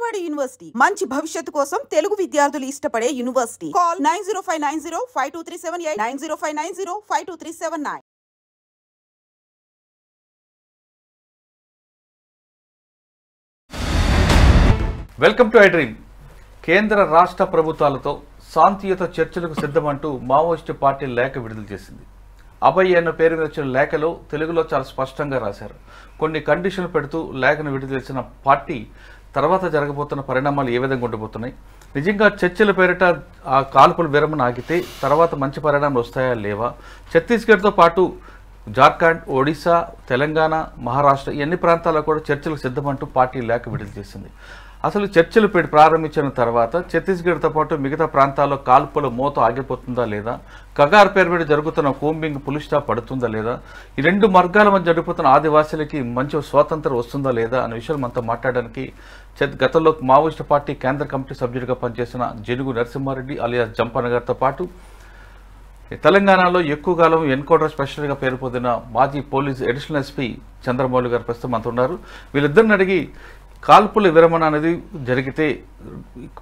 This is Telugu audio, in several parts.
విజయవాడ యూనివర్సిటీ మంచి భవిష్యత్తు కోసం తెలుగు విద్యార్థులు ఇష్టపడే university. Call 9059052378 9059052379. Welcome to I dream. కేంద్ర రాష్ట్ర ప్రభుత్వాలతో శాంతియుత చర్చలకు సిద్ధమంటూ మావోయిస్టు పార్టీ లేఖ విడుదల చేసింది. అభయ్ అన్న పేరు మీద వచ్చిన లేఖలో తెలుగులో చాలా స్పష్టంగా రాశారు. కొన్ని కండిషన్లు పెడుతూ లేఖను విడుదల చేసిన పార్టీ తర్వాత జరగబోతున్న పరిణామాలు ఏ విధంగా ఉండబోతున్నాయి, నిజంగా చర్చల పేరిట ఆ కాల్పుల విరమణ ఆగితే తర్వాత మంచి పరిణామాలు వస్తాయా లేవా, ఛత్తీస్గఢ్తో పాటు జార్ఖండ్, ఒడిశా, తెలంగాణ, మహారాష్ట్ర ఈ అన్ని ప్రాంతాల్లో కూడా చర్చలకు సిద్ధమంటూ పార్టీ లేఖ విడుదల చేసింది. అసలు చర్చలు ప్రారంభించిన తర్వాత ఛత్తీస్గఢ్తో పాటు మిగతా ప్రాంతాల్లో కాల్పుల మోత ఆగిపోతుందా లేదా, కగార్ పేరు మీద జరుగుతున్న కూంబింగ్ పులిస్టా పడుతుందా లేదా, ఈ రెండు మార్గాల మధ్య జరుగుతున్న ఆదివాసీలకి మంచి స్వాతంత్రం వస్తుందా లేదా అనే విషయాలు మనతో మాట్లాడడానికి గతంలో మావోయిస్టు పార్టీ కేంద్ర కమిటీ సభ్యుడిగా పనిచేసిన జనుగు నరసింహారెడ్డి అలియాస్ జంపన్న గారితో పాటు తెలంగాణలో ఎక్కువ కాలం ఎన్కౌంటర్ స్పెషల్గా పేరు పొందిన మాజీ పోలీస్ అడిషనల్ ఎస్పీ చంద్రమౌళి గారు ప్రస్తుతం మనతో ఉన్నారు. వీళ్ళిద్దరిని అడిగి కాల్పుల విరమణ అనేది జరిగితే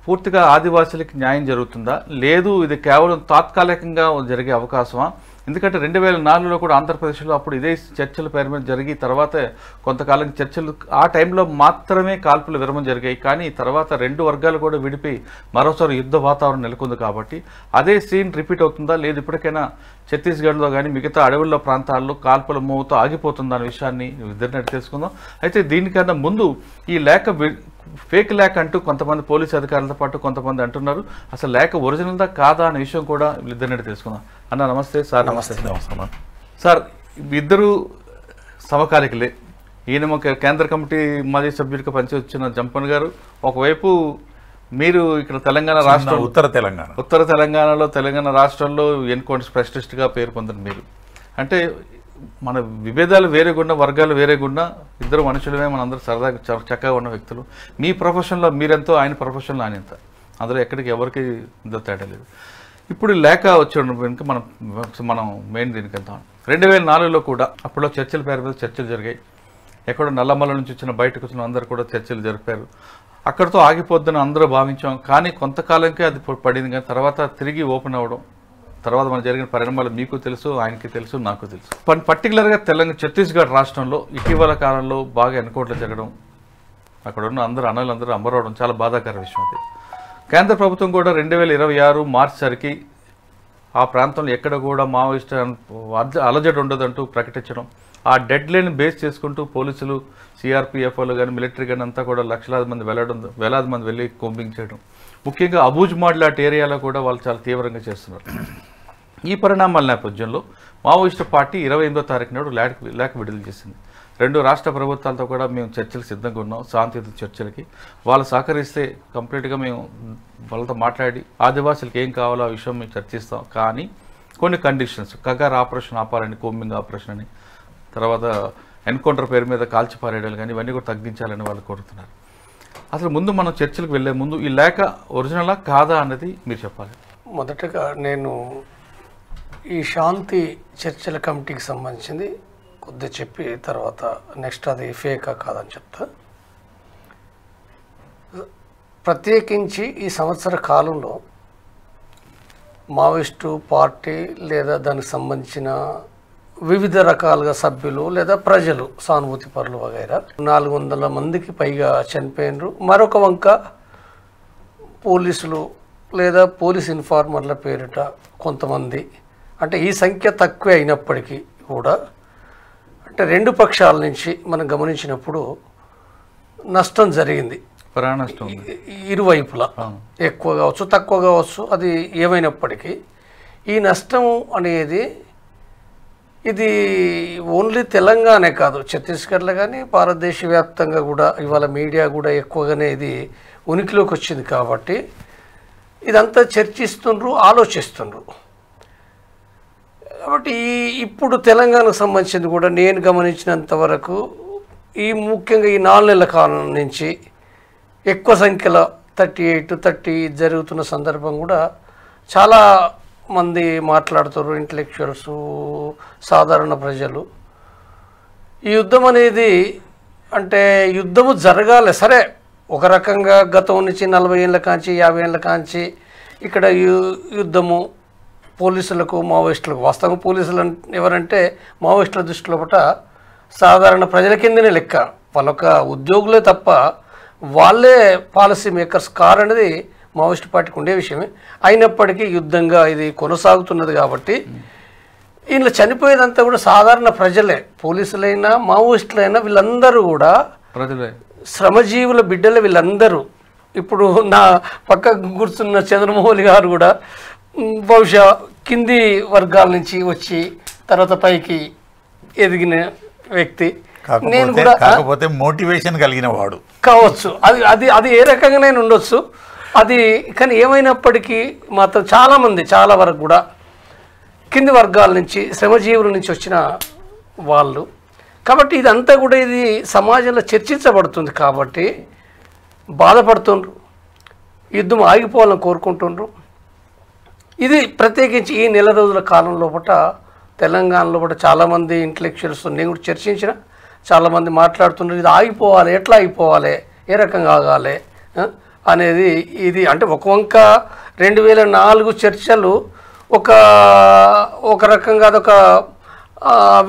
పూర్తిగా ఆదివాసీలకి న్యాయం జరుగుతుందా, లేదు ఇది కేవలం తాత్కాలికంగా జరిగే అవకాశమా? ఎందుకంటే 2004లో కూడా ఆంధ్రప్రదేశ్లో అప్పుడు ఇదే చర్చల పేరు మీద జరిగి తర్వాత కొంతకాలం చర్చలు ఆ టైంలో మాత్రమే కాల్పుల విరమణ జరిగాయి. కానీ తర్వాత రెండు వర్గాలు కూడా విడిపోయి మరోసారి యుద్ధ వాతావరణం నెలకొంది. కాబట్టి అదే సీన్ రిపీట్ అవుతుందా, లేదు ఇప్పటికైనా ఛత్తీస్గఢ్లో కానీ మిగతా అడవుల్లో ప్రాంతాల్లో కాల్పుల మోత ఆగిపోతుందా అనే విషయాన్ని ఇద్దరిని తెలుసుకుందాం. అయితే దీనికన్నా ముందు ఈ లేఖ ఫేక్ లేఖ అంటూ కొంతమంది పోలీసు అధికారులతో పాటు కొంతమంది అంటున్నారు. అసలు లేఖ ఒరిజినల్దా కాదా అనే విషయం కూడా వీళ్ళిద్దరిని తెలుసుకుందాం. అన్న నమస్తే సార్. నమస్తే. నమస్కారం సార్. ఇద్దరు సమకాలికలే. ఈయన కేంద్ర కమిటీ మాజీ సభ్యుడిగా పనిచేస్తున్న జంపన్ గారు ఒకవైపు, మీరు ఇక్కడ తెలంగాణ రాష్ట్రం ఉత్తర తెలంగాణలో తెలంగాణ రాష్ట్రంలో ఎన్కౌంటర్ స్పెషలిస్ట్గా పేరు పొందిన మీరు, అంటే మన విభేదాలు వేరేగున్నా వర్గాలు వేరేగున్నా ఇద్దరు మనుషులమే, మనందరూ సరదాగా చక్కగా ఉన్న వ్యక్తులు. మీ ప్రొఫెషన్లో మీరెంతో, ఆయన ప్రొఫెషన్లో ఆయన ఎంత, అందులో ఎక్కడికి ఎవరికి ఇంత తేడా లేదు. ఇప్పుడు లేఖ వచ్చి కనుక మనం మెయిన్ దీనికి వెళ్తాం. 2004లో కూడా అప్పుడో చర్చల పేరు మీద చర్చలు జరిగాయి. ఎక్కడో నల్లమల్ల నుంచి వచ్చిన బయటకు వచ్చిన అందరూ కూడా చర్చలు జరిపారు. అక్కడితో ఆగిపోద్దని అందరూ భావించాం. కానీ కొంతకాలంకే అది పడింది. కానీ తర్వాత తిరిగి ఓపెన్ అవ్వడం, తర్వాత మనకు జరిగిన పరిణామాలు మీకు తెలుసు, ఆయనకి తెలుసు, నాకు తెలుసు. పర్టికులర్గా ఛత్తీస్గఢ్ రాష్ట్రంలో ఇటీవల కాలంలో బాగా ఎన్కౌంటర్లు జరగడం, అక్కడ ఉన్న అన్నలందరూ అమరవడం చాలా బాధాకర విషయం. అది కేంద్ర ప్రభుత్వం కూడా 2026 మార్చి సరికి ఆ ప్రాంతంలో ఎక్కడ కూడా మావోయిస్ట్ అలజడి ఉండదంటూ ప్రకటించడం, ఆ డెడ్ లైన్ బేస్ చేసుకుంటూ పోలీసులు, సిఆర్పిఎఫ్లు కానీ మిలిటరీ కానీ అంతా కూడా వేలాది మంది వెళ్ళి కోంబింగ్ చేయడం, ముఖ్యంగా అబూజ్మాడ్ లాంటి ఏరియాలో కూడా వాళ్ళు చాలా తీవ్రంగా చేస్తున్నారు. ఈ పరిణామాల నేపథ్యంలో మావోయిస్టు పార్టీ 28వ తారీఖు నాడు లేఖ విడుదల చేసింది. రెండు రాష్ట్ర ప్రభుత్వాలతో కూడా మేము చర్చలు సిద్ధంగా ఉన్నాం, శాంతియుత చర్చలకి. వాళ్ళు సహకరిస్తే కంప్లీట్గా మేము వాళ్ళతో మాట్లాడి ఆదివాసులకు ఏం కావాలో ఆ విషయం మేము చర్చిస్తాం. కానీ కొన్ని కండిషన్స్, కగార్ ఆపరేషన్ ఆపాలని, కోంబింగ్ ఆపరేషన్ అని, తర్వాత ఎన్కౌంటర్ పేరు మీద కాల్చిపారేయడాలు కానీ ఇవన్నీ కూడా తగ్గించాలని వాళ్ళు కోరుతున్నారు. అసలు ముందు మనం చర్చలకు వెళ్ళే ముందు ఈ లేఖ ఒరిజినలా కాదా అన్నది మీరు చెప్పాలి. మొదటగా నేను ఈ శాంతి చర్చల కమిటీకి సంబంధించింది కొద్దిగా చెప్పి తర్వాత నెక్స్ట్ అది ఫేకా కాదని చెప్తా. ప్రత్యేకించి ఈ సంవత్సర కాలంలో మావోయిస్టు పార్టీ లేదా దానికి సంబంధించిన వివిధ రకాలుగా సభ్యులు లేదా ప్రజలు, సానుభూతి పరులు వగైరా 400 మందికి పైగా చనిపోయినరు. మరొక వంక పోలీసులు లేదా పోలీస్ ఇన్ఫార్మర్ల పేరిట కొంతమంది, అంటే ఈ సంఖ్య తక్కువే అయినప్పటికీ కూడా అంటే రెండు పక్షాల నుంచి మనం గమనించినప్పుడు నష్టం జరిగింది. ప్రాణనష్టం ఇరువైపులా ఎక్కువ కావచ్చు, తక్కువ కావచ్చు, అది ఏమైనప్పటికీ ఈ నష్టం అనేది ఇది ఓన్లీ తెలంగాణే కాదు, ఛత్తీస్గఢ్లో కానీ భారతదేశ వ్యాప్తంగా కూడా ఇవాళ మీడియా కూడా ఎక్కువగానే ఇది ఉనికిలోకి వచ్చింది. కాబట్టి ఇదంతా చర్చిస్తుండ్రు, ఆలోచిస్తుండ్రు. కాబట్టి ఇప్పుడు తెలంగాణకు సంబంధించింది కూడా నేను గమనించినంత వరకు ఈ ముఖ్యంగా ఈ 4 నెలల కాలం నుంచి ఎక్కువ సంఖ్యలో 38-30 జరుగుతున్న సందర్భం కూడా చాలా మంది మాట్లాడుతారు, ఇంటలెక్చువల్స్, సాధారణ ప్రజలు. ఈ యుద్ధం అనేది అంటే యుద్ధము జరగాలి, సరే ఒక రకంగా గతం నుంచి 40 ఏళ్ళ కాంచి 50 ఏళ్ళ కాంచి ఇక్కడ యుద్ధము పోలీసులకు మావోయిస్టులకు, వాస్తవంగా పోలీసులు ఎవరంటే మావోయిస్టుల దృష్టిలో పట సాధారణ ప్రజల కిందనే లెక్క, వాళ్ళొక ఉద్యోగులే తప్ప వాళ్ళే పాలసీ మేకర్స్ కారనేది మావోయిస్ట్ పార్టీకి ఉండే విషయమే. అయినప్పటికీ యుద్ధంగా ఇది కొనసాగుతున్నది కాబట్టి ఇందులో చనిపోయేదంతా కూడా సాధారణ ప్రజలే, పోలీసులైనా మావోయిస్టులైనా వీళ్ళందరూ కూడా ప్రజలే, శ్రమజీవుల బిడ్డలే వీళ్ళందరూ. ఇప్పుడు నా పక్కకు కూర్చున్న చంద్రమౌళి గారు కూడా బహుశా కింది వర్గాల నుంచి వచ్చి తర్వాత పైకి ఎదిగిన వ్యక్తి. నేను కూడా కాకపోతే మోటివేషన్ కలిగిన వాడు కావచ్చు, అది అది అది ఏ రకంగానైనా ఉండొచ్చు అది. కానీ ఏమైనప్పటికీ మాత్రం చాలామంది చాలా వరకు కూడా కింది వర్గాల నుంచి శ్రమజీవుల నుంచి వచ్చిన వాళ్ళు కాబట్టి ఇదంతా కూడా ఇది సమాజంలో చర్చించబడుతుంది కాబట్టి బాధపడుతుండ్రు, యుద్ధం ఆగిపోవాలని కోరుకుంటుండ్రు. ఇది ప్రత్యేకించి ఈ నెల రోజుల కాలం లోపల తెలంగాణలో కూడా చాలామంది ఇంటలెక్చువల్స్ నేను కూడా చర్చించిన చాలామంది మాట్లాడుతున్నారు, ఇది ఆగిపోవాలి, ఎట్లా ఆగిపోవాలి, ఏ రకంగా ఆగాలి అనేది. ఇది అంటే ఒక వంక 2004 చర్చలు ఒక రకంగా అదొక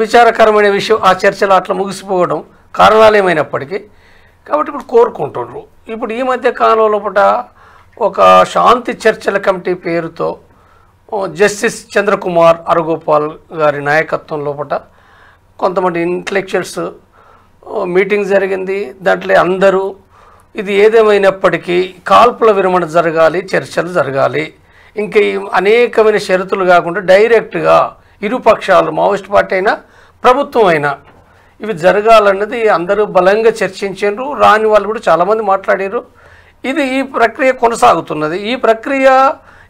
విచారకరమైన విషయం, ఆ చర్చలు అట్లా ముగిసిపోవడం కారణాలు ఏమైనప్పటికీ. కాబట్టి ఇప్పుడు కోరుకుంటున్నారు. ఇప్పుడు ఈ మధ్య కాలం లోపల ఒక శాంతి చర్చల కమిటీ పేరుతో జస్టిస్ చంద్రకుమార్ అరగోపాల్ గారి నాయకత్వం లోపల కొంతమంది ఇంటలెక్చువల్స్ మీటింగ్ జరిగింది. దాంట్లో అందరూ ఇది ఏదేమైనప్పటికీ కాల్పుల విరమణ జరగాలి, చర్చలు జరగాలి, ఇంకా అనేకమైన షరతులు కాకుండా డైరెక్ట్గా ఇరుపక్షాలు మావోయిస్ట్ పార్టీ అయినా ప్రభుత్వం అయినా ఇవి జరగాలన్నది అందరూ బలంగా చర్చించారు. రాని వాళ్ళు కూడా చాలామంది మాట్లాడారు. ఈ ప్రక్రియ కొనసాగుతున్నది. ఈ ప్రక్రియ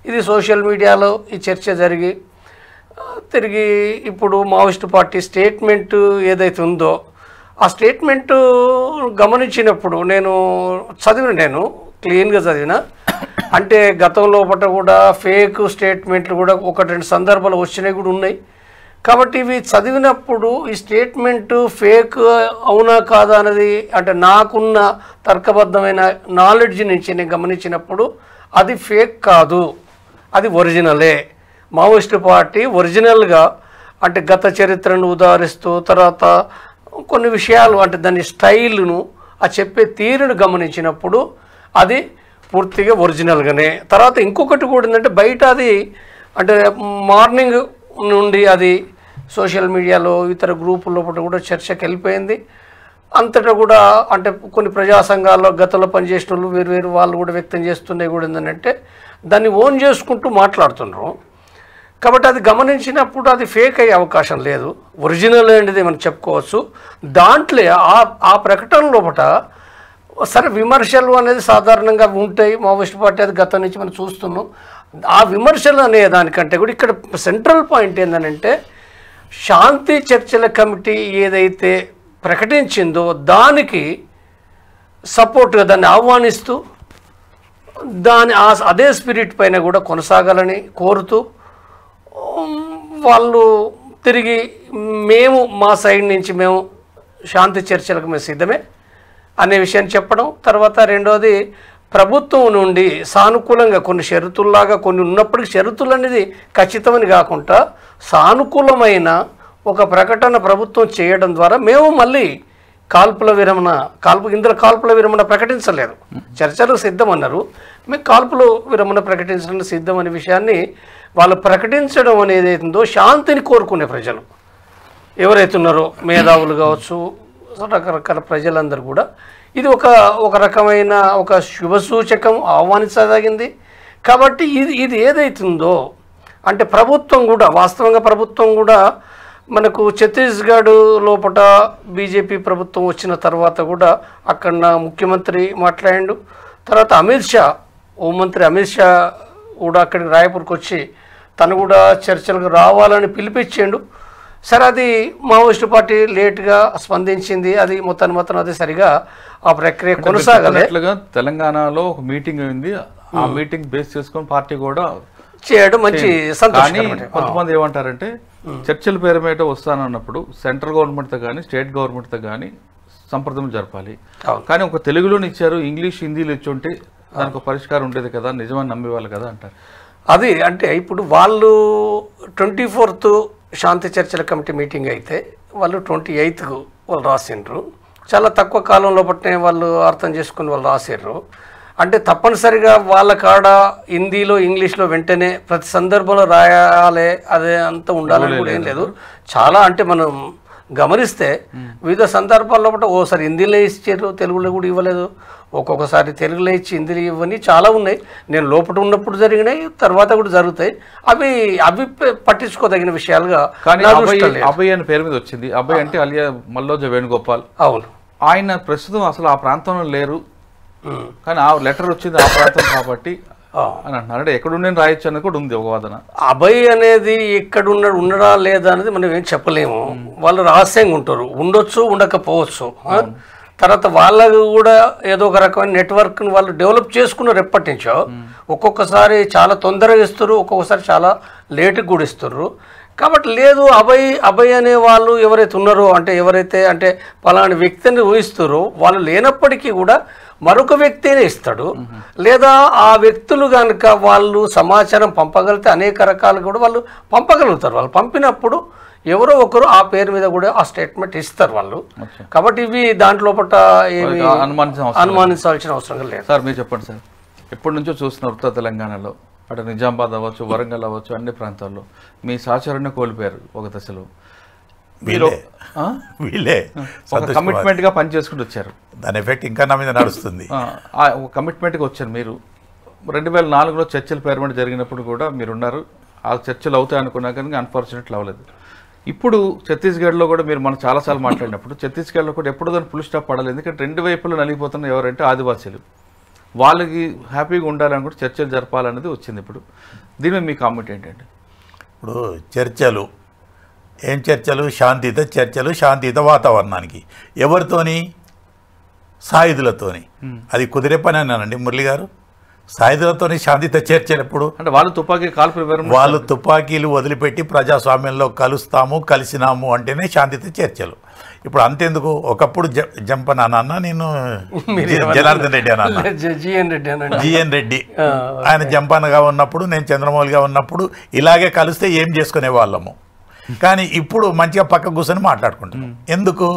ఇది సోషల్ మీడియాలో ఈ చర్చ జరిగి తిరిగి ఇప్పుడు మావోయిస్ట్ పార్టీ స్టేట్మెంట్ ఏదైతే ఉందో ఆ స్టేట్మెంట్ గమనించినప్పుడు నేను క్లీన్గా చదివిన. అంటే గతంలో కూడా ఫేక్ స్టేట్మెంట్లు కూడా 1-2 సందర్భాలు వచ్చినవి కూడా ఉన్నాయి. కాబట్టి ఇవి చదివినప్పుడు ఈ స్టేట్మెంట్ ఫేక్ అవునా కాదా అనేది అంటే నాకున్న తర్కబద్ధమైన నాలెడ్జ్ నుంచి నేను గమనించినప్పుడు అది ఫేక్ కాదు, అది ఒరిజినలే. మావోయిస్ట్ పార్టీ ఒరిజినల్గా అంటే గత చరిత్రను ఉదాహరిస్తూ తర్వాత కొన్ని విషయాలు అంటే దాని స్టైల్ను ఆ చెప్పే తీరును గమనించినప్పుడు అది పూర్తిగా ఒరిజినల్గానే. తర్వాత ఇంకొకటి కూడా ఏంటంటే బయట అది అంటే మార్నింగ్ నుండి అది సోషల్ మీడియాలో ఇతర గ్రూపుల్లో కూడా చర్చకి వెళ్ళిపోయింది. అంతటా కూడా అంటే కొన్ని ప్రజా సంఘాల్లో గతంలో పనిచేసిన వాళ్ళు వేరు వాళ్ళు కూడా వ్యక్తం చేస్తుండే కూడా ఏంటంటే దాన్ని ఓన్ చేసుకుంటూ మాట్లాడుతున్నారు. కాబట్టి అది గమనించినప్పుడు అది ఫేక్ అయ్యే అవకాశం లేదు, ఒరిజినల్ అనేది మనం చెప్పుకోవచ్చు. దాంట్లో ఆ ప్రకటన లోపల సరే విమర్శలు అనేది సాధారణంగా ఉంటాయి. మావోయిస్ట్ పార్టీ అది గతం నుంచి మనం చూస్తున్నాం. ఆ విమర్శలు అనే దానికంటే కూడా ఇక్కడ సెంట్రల్ పాయింట్ ఏంటంటే శాంతి చర్చల కమిటీ ఏదైతే ప్రకటించిందో దానికి సపోర్ట్గా దాన్ని ఆహ్వానిస్తూ అదే స్పిరిట్ పైన కూడా కొనసాగాలని కోరుతూ వాళ్ళు తిరిగి మేము మా సైడ్ నుంచి మేము శాంతి చర్చలకు మేము సిద్ధమే అనే విషయాన్ని చెప్పడం. తర్వాత రెండోది ప్రభుత్వం నుండి సానుకూలంగా కొన్ని షరతుల్లాగా కొన్ని ఉన్నప్పటికీ షరతులు అనేది ఖచ్చితమని కాకుండా సానుకూలమైన ఒక ప్రకటన ప్రభుత్వం చేయడం ద్వారా మేము మళ్ళీ కాల్పుల విరమణ ప్రకటించలేదు, చర్చలకు సిద్ధమన్నారు, మేము కాల్పుల విరమణ ప్రకటించడానికి సిద్ధం అనే విషయాన్ని వాళ్ళు ప్రకటించడం అనేది ఏదో శాంతిని కోరుకునే ప్రజలు ఎవరైతే ఉన్నారో మేధావులు కావచ్చు రకరకాల ప్రజలందరూ కూడా ఇది ఒక రకమైన ఒక శుభసూచకం ఆహ్వానించదగింది. కాబట్టి ఇది ఏదైతుందో అంటే ప్రభుత్వం కూడా వాస్తవంగా ప్రభుత్వం కూడా మనకు ఛత్తీస్గఢ్ లోపల బీజేపీ ప్రభుత్వం వచ్చిన తర్వాత కూడా అక్కడ ముఖ్యమంత్రి మాట్లాడిండు. తర్వాత హోంమంత్రి అమిత్ షా కూడా అక్కడికి రాయపూర్కి వచ్చి తను కూడా చర్చలకు రావాలని పిలిపించిండు. సరే అది మావోయిస్ట్ పార్టీ లేట్గా స్పందించింది. అది మొత్తం అది సరిగా ఆ ప్రక్రియ కొనసాగలేట్లుగా తెలంగాణలో ఒక మీటింగ్ అయింది. ఆ మీటింగ్ బేస్ చేసుకొని పార్టీ కూడా చేయడం మంచి సంతోషం. కొంతమంది ఏమంటారంటే చర్చల పేరు మీద వస్తానన్నప్పుడు సెంట్రల్ గవర్నమెంట్తో కానీ స్టేట్ గవర్నమెంట్తో కానీ సంప్రదింపులు జరపాలి. కానీ ఒక తెలుగులోని ఇచ్చారు, ఇంగ్లీష్ హిందీలో ఇచ్చి ఉంటే దానికి ఒక పరిష్కారం ఉండేది కదా, నిజమని నమ్మేవాళ్ళు కదా అంటారు. అది అంటే ఇప్పుడు వాళ్ళు 24th శాంతి చర్చల కమిటీ మీటింగ్ అయితే వాళ్ళు 28కు వాళ్ళు రాసిండ్రు. చాలా తక్కువ కాలంలో పట్టిన వాళ్ళు అర్థం చేసుకుని వాళ్ళు రాసిర్రు. అంటే తప్పనిసరిగా వాళ్ళ కాడ హిందీలో ఇంగ్లీష్లో వెంటనే ప్రతి సందర్భంలో రాయాలి అదే అంతా ఉండాలని కూడా ఏం లేదు. చాలా అంటే మనం గమనిస్తే వివిధ సందర్భాల్లో బట్టి ఓసారి హిందీలో ఇచ్చారు, తెలుగులో కూడా ఇవ్వలేదు, ఒక్కొక్కసారి తెలుగులో ఇచ్చి హిందీలో ఇవ్వని చాలా ఉన్నాయి. నేను లోపల ఉన్నప్పుడు జరిగినాయి, తర్వాత కూడా జరుగుతాయి. అవి అవి పట్టించుకోదగిన విషయాలుగా. కానీ అభయ్ అనే పేరు మీద వచ్చింది. అభయ్ అంటే అలియా మల్లోజ వేణుగోపాల్. అవును, ఆయన ప్రస్తుతం అసలు ఆ ప్రాంతంలో లేరు, కానీ ఆ లెటర్ వచ్చింది ఆ ప్రాంతం కాబట్టి అని అంటున్నారు. అంటే ఎక్కడుండే రాయొచ్చు అనేది కూడా ఉంది ఒక వాదన. అభయ్ అనేది ఎక్కడున్నాడు ఉండడా లేదా అనేది మనం ఏం చెప్పలేము. వాళ్ళు రహస్యంగా ఉంటారు, ఉండొచ్చు ఉండకపోవచ్చు. తర్వాత వాళ్ళకు కూడా ఏదో ఒక రకమైన నెట్వర్క్ని వాళ్ళు డెవలప్ చేసుకున్నారు ఎప్పటి నుంచో. ఒక్కొక్కసారి చాలా తొందరగా ఇస్తారు, ఒక్కొక్కసారి చాలా లేటుగా కూడా ఇస్తారు. కాబట్టి లేదు అభయ్ అనే వాళ్ళు ఎవరైతే ఉన్నారో అంటే ఎవరైతే అంటే పలానా వ్యక్తిని ఊహిస్తారో వాళ్ళు లేనప్పటికీ కూడా మరొక వ్యక్తినే ఇస్తాడు. లేదా ఆ వ్యక్తులు కనుక వాళ్ళు సమాచారం పంపగలిగితే అనేక రకాలు కూడా వాళ్ళు పంపగలుగుతారు. వాళ్ళు పంపినప్పుడు ఎవరో ఒకరు ఆ పేరు మీద కూడా ఆ స్టేట్మెంట్ ఇస్తారు వాళ్ళు. కాబట్టి ఇవి దాంట్లో ఏమి అనుమానించాల్సిన అవసరం లేదు. సార్ మీరు చెప్పండి సార్, ఎప్పటి నుంచో చూస్తున్నారు ఉత్తర తెలంగాణలో, అటు నిజామాబాద్ అవ్వచ్చు, వరంగల్ అవ్వచ్చు, అన్ని ప్రాంతాల్లో మీ సహచరుని కోల్పోయారు ఒక దశలో. మీరు ఒక కమిట్మెంట్ గా పని చేసుకుంటూ వచ్చారు, దాని ఎఫెక్ట్ ఇంకా నా మీద నడుస్తుంది. ఒక కమిట్మెంట్గా వచ్చారు మీరు. 2004లో చర్చలు పేర్మెంట్ జరిగినప్పుడు కూడా మీరున్నారు. ఆ చర్చలు అవుతాయి అనుకున్నా కానీ అన్ఫార్చునేట్లీ అవ్వలేదు. ఇప్పుడు ఛత్తీస్గఢ్లో కూడా మీరు మనం చాలాసార్లు మాట్లాడినప్పుడు ఛత్తీస్గఢ్లో కూడా ఎప్పుడు దాన్ని ఫుల్ స్టాప్ పడాలి. ఎందుకంటే రెండు వైపులు నలిగిపోతున్న ఎవరంటే ఆదివాసీలు. వాళ్ళకి హ్యాపీగా ఉండాలని కూడా చర్చలు జరపాలనేది వచ్చింది. ఇప్పుడు దీని మీ కామెంట్ ఏంటంటే? ఇప్పుడు చర్చలు ఏం చర్చలు? శాంతియుత చర్చలు, శాంతియుత వాతావరణానికి. ఎవరితోని? సాయుధులతోని. అది కుదిరే పని అన్నానండి మురళి గారు. సాయుధులతోని శాంతియుత చర్చలు ఎప్పుడు? అంటే వాళ్ళు తుపాకీ కాల్పులు, వాళ్ళు తుపాకీలు వదిలిపెట్టి ప్రజాస్వామ్యంలో కలుస్తాము, కలిసినాము అంటేనే శాంతియుత చర్చలు. ఇప్పుడు అంతెందుకు, ఒకప్పుడు జంపన అన్న, నేను జనార్దన్ రెడ్డి అన్న, జిఎన్ రెడ్డి ఆయన జంపనగా ఉన్నప్పుడు, నేను చంద్రమౌళిగా ఉన్నప్పుడు ఇలాగే కలిస్తే ఏం చేసుకునే వాళ్ళము. కానీ ఇప్పుడు మంచిగా పక్క కూర్చొని మాట్లాడుకుంటున్నాం. ఎందుకు?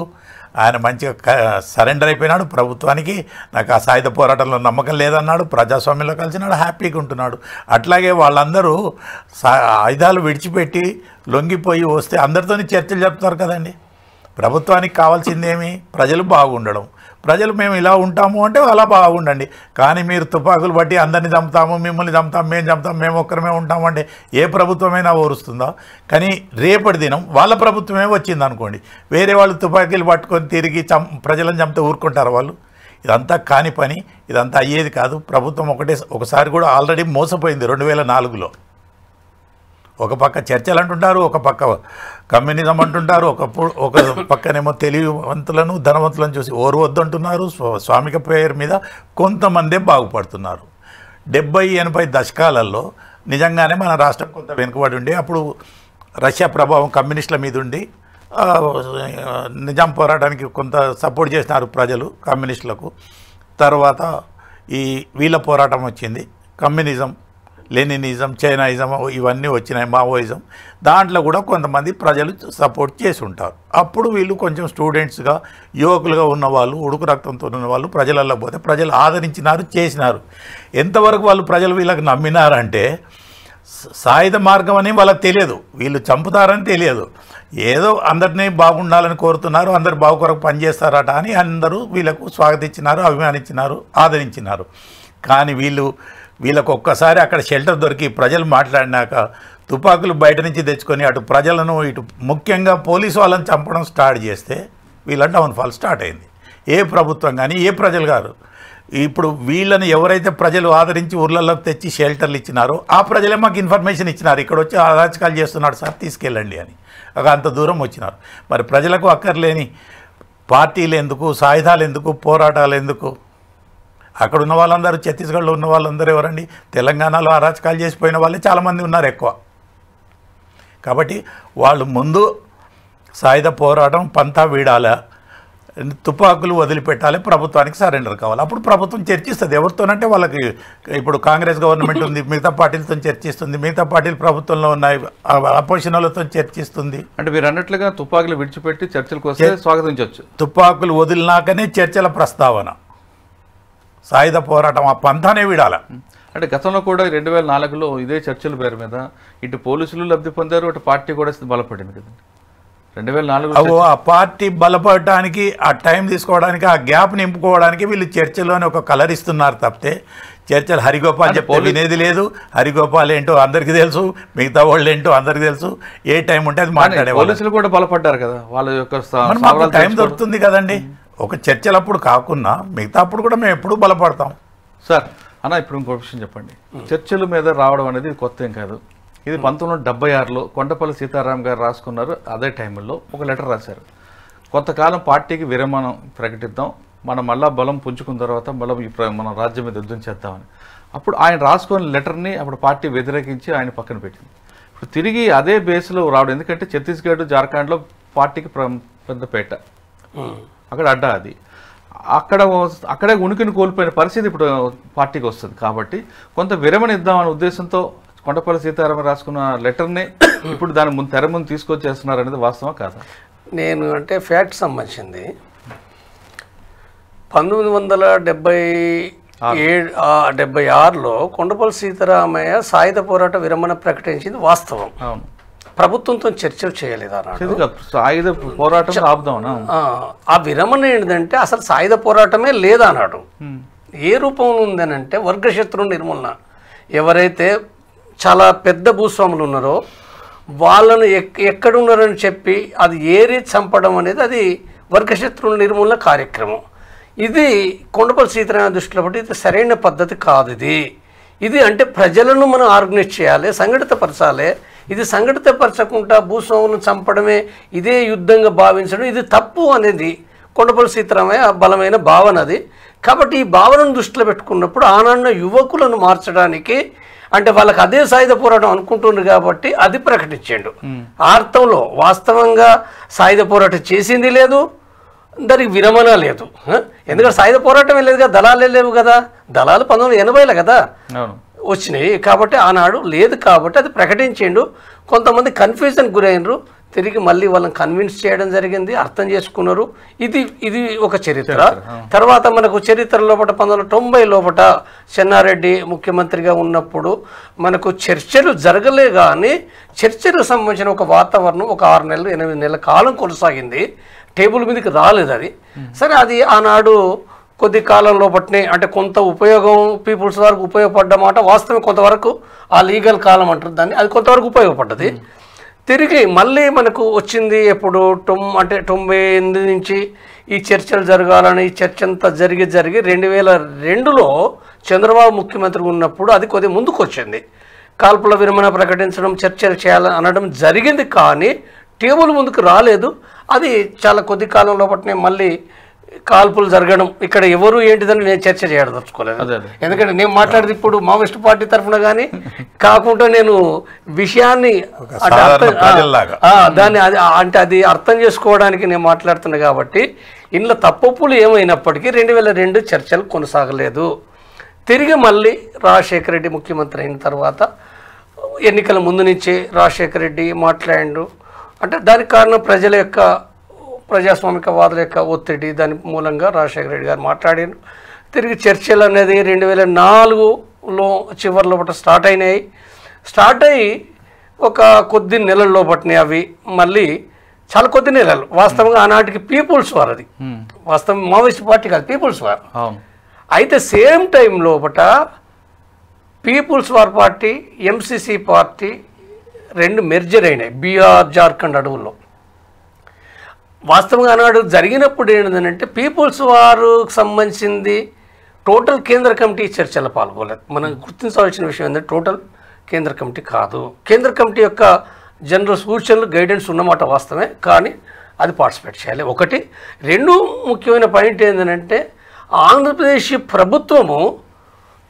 ఆయన మంచిగా సరెండర్ అయిపోయినాడు ప్రభుత్వానికి. నాకు ఆ సాయుధ పోరాటంలో నమ్మకం లేదన్నాడు, ప్రజాస్వామ్యంలో కలిసినాడు, హ్యాపీగా ఉంటున్నాడు. అట్లాగే వాళ్ళందరూ ఆయుధాలు విడిచిపెట్టి లొంగిపోయి వస్తే అందరితోని చర్చలు చెప్తారు కదండి. ప్రభుత్వానికి కావాల్సిందేమి? ప్రజలు బాగుండడం. ప్రజలు మేము ఇలా ఉంటాము అంటే అలా బాగుండండి. కానీ మీరు తుపాకులు బట్టి అందరినీ చంపుతాము, మిమ్మల్ని చంపుతాము, మేము చంపుతాము, మేము ఒక్కరమే ఉంటాము అంటే ఏ ప్రభుత్వమైనా ఓరుస్తుందా? కానీ రేపటి దినం వాళ్ళ ప్రభుత్వమే వచ్చింది అనుకోండి, వేరే వాళ్ళు తుపాకీలు పట్టుకొని తిరిగి ప్రజలను చంపితే ఊరుకుంటారు వాళ్ళు? ఇదంతా కాని పని, ఇదంతా అయ్యేది కాదు. ప్రభుత్వం ఒకసారి కూడా ఆల్రెడీ మోసపోయింది 2004లో. ఒక పక్క చర్చలు అంటుంటారు, ఒక పక్క కమ్యూనిజం అంటుంటారు, ఒక పక్కనేమో తెలివివంతులను ధనవంతులను చూసి ఓర్వద్దంటున్నారు. స్వామిక పేరు మీద కొంతమందే బాగుపడుతున్నారు. 70-80 దశకాలలో నిజంగానే మన రాష్ట్రం కొంత వెనుకబడి ఉండి, అప్పుడు రష్యా ప్రభావం కమ్యూనిస్టుల మీద ఉండి నిజాం పోరాటానికి కొంత సపోర్ట్ చేసినారు ప్రజలు కమ్యూనిస్టులకు. తర్వాత వీళ్ళ పోరాటం వచ్చింది, కమ్యూనిజం, లెనినిజం, చైనాయిజం ఇవన్నీ వచ్చినాయి, మావోయిజం. దాంట్లో కూడా కొంతమంది ప్రజలు సపోర్ట్ చేసి ఉంటారు. అప్పుడు వీళ్ళు కొంచెం స్టూడెంట్స్గా, యువకులుగా ఉన్నవాళ్ళు, ఉడుకు రక్తంతో ఉన్నవాళ్ళు ప్రజలలో పోతే ప్రజలు ఆదరించినారు, చేసినారు. ఎంతవరకు వాళ్ళు ప్రజలు వీళ్ళకి నమ్మినారంటే సాయుధ మార్గం అని వాళ్ళకి తెలియదు, వీళ్ళు చంపుతారని తెలియదు. ఏదో అందరినీ బాగుండాలని కోరుతున్నారు, అందరు బాగు కొరకు పనిచేస్తారట అని అందరూ వీళ్ళకు స్వాగతించినారు, అభిమానించినారు, ఆదరించినారు. కానీ వీళ్ళకు ఒక్కసారి అక్కడ షెల్టర్ దొరికి ప్రజలు మాట్లాడినాక తుపాకులు బయట నుంచి తెచ్చుకొని అటు ప్రజలను ఇటు ముఖ్యంగా పోలీసు వాళ్ళని చంపడం స్టార్ట్ చేస్తే వీళ్ళ డౌన్ఫాల్ స్టార్ట్ అయింది. ఏ ప్రభుత్వం కానీ ఏ ప్రజలు గారు ఇప్పుడు వీళ్ళని ఎవరైతే ప్రజలు ఆదరించి ఊర్లలోకి తెచ్చి షెల్టర్లు ఇచ్చినారో ఆ ప్రజలే మాకు ఇన్ఫర్మేషన్ ఇచ్చినారు, ఇక్కడ వచ్చి అరాచకాలు చేస్తున్నాడు సార్ తీసుకెళ్ళండి అని. అంత దూరం వచ్చినారు. మరి ప్రజలకు అక్కర్లేని పార్టీలు ఎందుకు, సాయుధాలు ఎందుకు, పోరాటాలు ఎందుకు? అక్కడ ఉన్న వాళ్ళందరూ, ఛత్తీస్గఢ్లో ఉన్న వాళ్ళందరూ ఎవరండి? తెలంగాణలో అరాచకాలు చేసిపోయిన వాళ్ళే చాలామంది ఉన్నారు ఎక్కువ. కాబట్టి వాళ్ళు ముందు సాయుధ పోరాటం పంతా వీడాల, తుపాకులు వదిలిపెట్టాలి, ప్రభుత్వానికి సరెండర్ కావాలి. అప్పుడు ప్రభుత్వం చర్చిస్తుంది ఎవరితోనంటే వాళ్ళకి. ఇప్పుడు కాంగ్రెస్ గవర్నమెంట్ ఉంది, మిగతా పార్టీలతో చర్చిస్తుంది, మిగతా పార్టీలు ప్రభుత్వంలో ఉన్నాయి, అపోజిషన్ వాళ్ళతో చర్చిస్తుంది. అంటే మీరు అన్నట్లుగా తుపాకులు విడిచిపెట్టి చర్చలకు వస్తే స్వాగతించవచ్చు. తుపాకులు వదిలినాకనే చర్చల ప్రస్తావన, సాయుధ పోరాటం ఆ పంథానే విడాల. అంటే గతంలో కూడా 2004లో ఇదే చర్చల పేరు మీద ఇటు పోలీసులు లబ్ధి పొందారు, అటు పార్టీ కూడా బలపడింది కదండి 2004. ఆ పార్టీ బలపడటానికి, ఆ టైం తీసుకోవడానికి, ఆ గ్యాప్ నింపుకోవడానికి వీళ్ళు చర్చలోనే ఒక కలర్ ఇస్తున్నారు తప్పితే చర్చలు హరిగోపాల్ చెప్తే వినేది లేదు. హరిగోపాల్ ఏంటో అందరికీ తెలుసు, మిగతా వాళ్ళు ఏంటో అందరికీ తెలుసు. ఏ టైం ఉంటే అది మాట్లాడే. పోలీసులు కూడా బలపడ్డారు కదా, వాళ్ళ యొక్క టైం దొరుకుతుంది కదండి. ఒక చర్చలప్పుడు కాకుండా మిగతా అప్పుడు కూడా మేము ఎప్పుడూ బలపడతాం. సార్ అన్న, ఇప్పుడు ఇంకో విషయం చెప్పండి. చర్చల మీద రావడం అనేది కొత్త ఏం కాదు. ఇది 1976లో కొండపల్లి సీతారాం గారు రాసుకున్నారు. అదే టైంలో ఒక లెటర్ రాశారు, కొంతకాలం పార్టీకి విరమణం ప్రకటిద్దాం, మనం మళ్ళా బలం పుంజుకున్న తర్వాత మళ్ళీ మనం రాజ్యం మీద యుద్ధం చేద్దామని. అప్పుడు ఆయన రాసుకున్న లెటర్ని అప్పుడు పార్టీ వ్యతిరేకించి ఆయన పక్కన పెట్టింది. ఇప్పుడు తిరిగి అదే బేస్లో రావడం, ఎందుకంటే ఛత్తీస్గఢ్, జార్ఖండ్లో పార్టీకి పెద్దపేట, అక్కడ అడ్డా, అది అక్కడే ఉనికిని కోల్పోయిన పరిస్థితి ఇప్పుడు పార్టీకి వస్తుంది. కాబట్టి కొంత విరమణ ఇద్దామనే ఉద్దేశంతో కొండపల్లి సీతారామ రాసుకున్న లెటర్ని ఇప్పుడు దాని తెర ముందు తీసుకొచ్చేస్తున్నారు అనేది వాస్తవం కాదా? నేను అంటే ఫ్యాక్ట్ సంబంధించింది 1976లో కొండపల్లి సీతారామయ్య సాయుధ పోరాట విరమణ ప్రకటించింది వాస్తవం. అవును, ప్రభుత్వంతో చర్చలు చేయలేదు అన్నాడు. సాయుధ పోరాటం ఆపుదాం. ఆ విరమణ ఏంటంటే అసలు సాయుధ పోరాటమే లేదన్నాడు. ఏ రూపంలో ఉందనంటే వర్గశత్రు నిర్మూలన. ఎవరైతే చాలా పెద్ద భూస్వాములు ఉన్నారో వాళ్ళను ఎక్కడున్నారని చెప్పి అది ఏరి చంపడం అనేది అది వర్గశత్రు నిర్మూలన కార్యక్రమం. ఇది కొండపల్లి సీతారామయ్య దృష్టిలో బట్టి ఇది సరైన పద్ధతి కాదు. ఇది అంటే ప్రజలను మనం ఆర్గనైజ్ చేయాలి, సంఘటితపరచాలి. ఇది సంఘటితపరచకుండా భూస్వాములను చంపడమే ఇదే యుద్ధంగా భావించడం ఇది తప్పు అనేది కొండపల్లి సీతారామయ్య బలమైన భావన అది. కాబట్టి ఈ భావనను దృష్టిలో పెట్టుకున్నప్పుడు ఆనాన్న యువకులను మార్చడానికి, అంటే వాళ్ళకి అదే సాయుధ పోరాటం అనుకుంటున్నారు కాబట్టి అది ప్రకటించాడు. ఆ అర్థంలో వాస్తవంగా సాయుధ పోరాటం చేసింది లేదు, దానికి విరమణ లేదు. ఎందుకంటే సాయుధ పోరాటమే లేదు కదా, దళాలే లేవు కదా. దళాలు 1980లో కదా వచ్చినాయి. కాబట్టి ఆనాడు లేదు కాబట్టి అది ప్రకటించిండు. కొంతమంది కన్ఫ్యూజన్ గురైనరు, తిరిగి మళ్ళీ వాళ్ళని కన్విన్స్ చేయడం జరిగింది, అర్థం చేసుకున్నారు. ఇది ఒక చరిత్ర. తర్వాత మనకు చరిత్ర లోపల 1990 లోపల చెన్నారెడ్డి ముఖ్యమంత్రిగా ఉన్నప్పుడు మనకు చర్చలు జరగలే, కానీ చర్చలకు సంబంధించిన ఒక వాతావరణం ఒక 6 నెలలు 8 నెలల కాలం కొనసాగింది. టేబుల్ మీదకి రాలేదు అది. సరే, అది ఆనాడు కొద్ది కాలం లోపట్నే అంటే కొంత ఉపయోగం పీపుల్స్ వరకు ఉపయోగపడ్డమాట వాస్తవం. కొంతవరకు ఆ లీగల్ కాలం అంటారు దాన్ని, అది కొంతవరకు ఉపయోగపడ్డది. తిరిగి మళ్ళీ మనకు వచ్చింది ఎప్పుడు 98 నుంచి ఈ చర్చలు జరగాలని ఈ చర్చ అంతా జరిగి 2002లో చంద్రబాబు ముఖ్యమంత్రి ఉన్నప్పుడు అది కొద్దిగా ముందుకు వచ్చింది. కాల్పుల విరమణ ప్రకటించడం, చర్చలు చేయాలని అనడం జరిగింది, కానీ టేబుల్ ముందుకు రాలేదు. అది చాలా కొద్ది కాలం లోపట్నే మళ్ళీ కాల్పులు జరగడం, ఇక్కడ ఎవరు ఏంటిదని నేను చర్చ చేయదలుచుకోలేదు. ఎందుకంటే నేను మాట్లాడేది ఇప్పుడు మావోయిస్ట్ పార్టీ తరఫున కానీ కాకుండా నేను విషయాన్ని దాన్ని అంటే అది అర్థం చేసుకోవడానికి నేను మాట్లాడుతున్నా. కాబట్టి ఇంట్లో తప్పులు ఏమైనప్పటికీ 2002 చర్చలు కొనసాగలేదు. తిరిగి మళ్ళీ రాజశేఖర రెడ్డి ముఖ్యమంత్రి అయిన తర్వాత ఎన్నికల ముందు నుంచే రాజశేఖర రెడ్డి మాట్లాడిండు. అంటే దానికి కారణం ప్రజల యొక్క ప్రజాస్వామికవాదుల యొక్క ఒత్తిడి. దాని మూలంగా రాజశేఖర రెడ్డి గారు మాట్లాడారు. తిరిగి చర్చలు అనేది 2004లో చివరి లోపల స్టార్ట్ అయినాయి. స్టార్ట్ అయ్యి ఒక కొద్ది నెలల లోపట్నే అవి మళ్ళీ చాలా కొద్ది నెలలు. వాస్తవంగా ఆనాటికి పీపుల్స్ వార్, అది వాస్తవం మావోయిస్ట్ పార్టీ కాదు, పీపుల్స్ వార్. అయితే సేమ్ టైం లోపల people's war party, MCC party 2 merger అయినాయి బీహార్ జార్ఖండ్ అడవుల్లో. వాస్తవంగా ఆనాడు జరిగినప్పుడు ఏంటంటే పీపుల్స్ వార్కు సంబంధించింది టోటల్ కేంద్ర కమిటీ చర్చలో పాల్గొలేదు. మనం గుర్తించవలసిన విషయం ఏంటంటే టోటల్ కేంద్ర కమిటీ కాదు. కేంద్ర కమిటీ యొక్క జనరల్ సూచనలు గైడెన్స్ ఉన్నమాట వాస్తవమే, కానీ అది పార్టిసిపేట్ చేయాలి. 1. 2 ముఖ్యమైన పాయింట్ ఏంటంటే ఆంధ్రప్రదేశ్ ప్రభుత్వము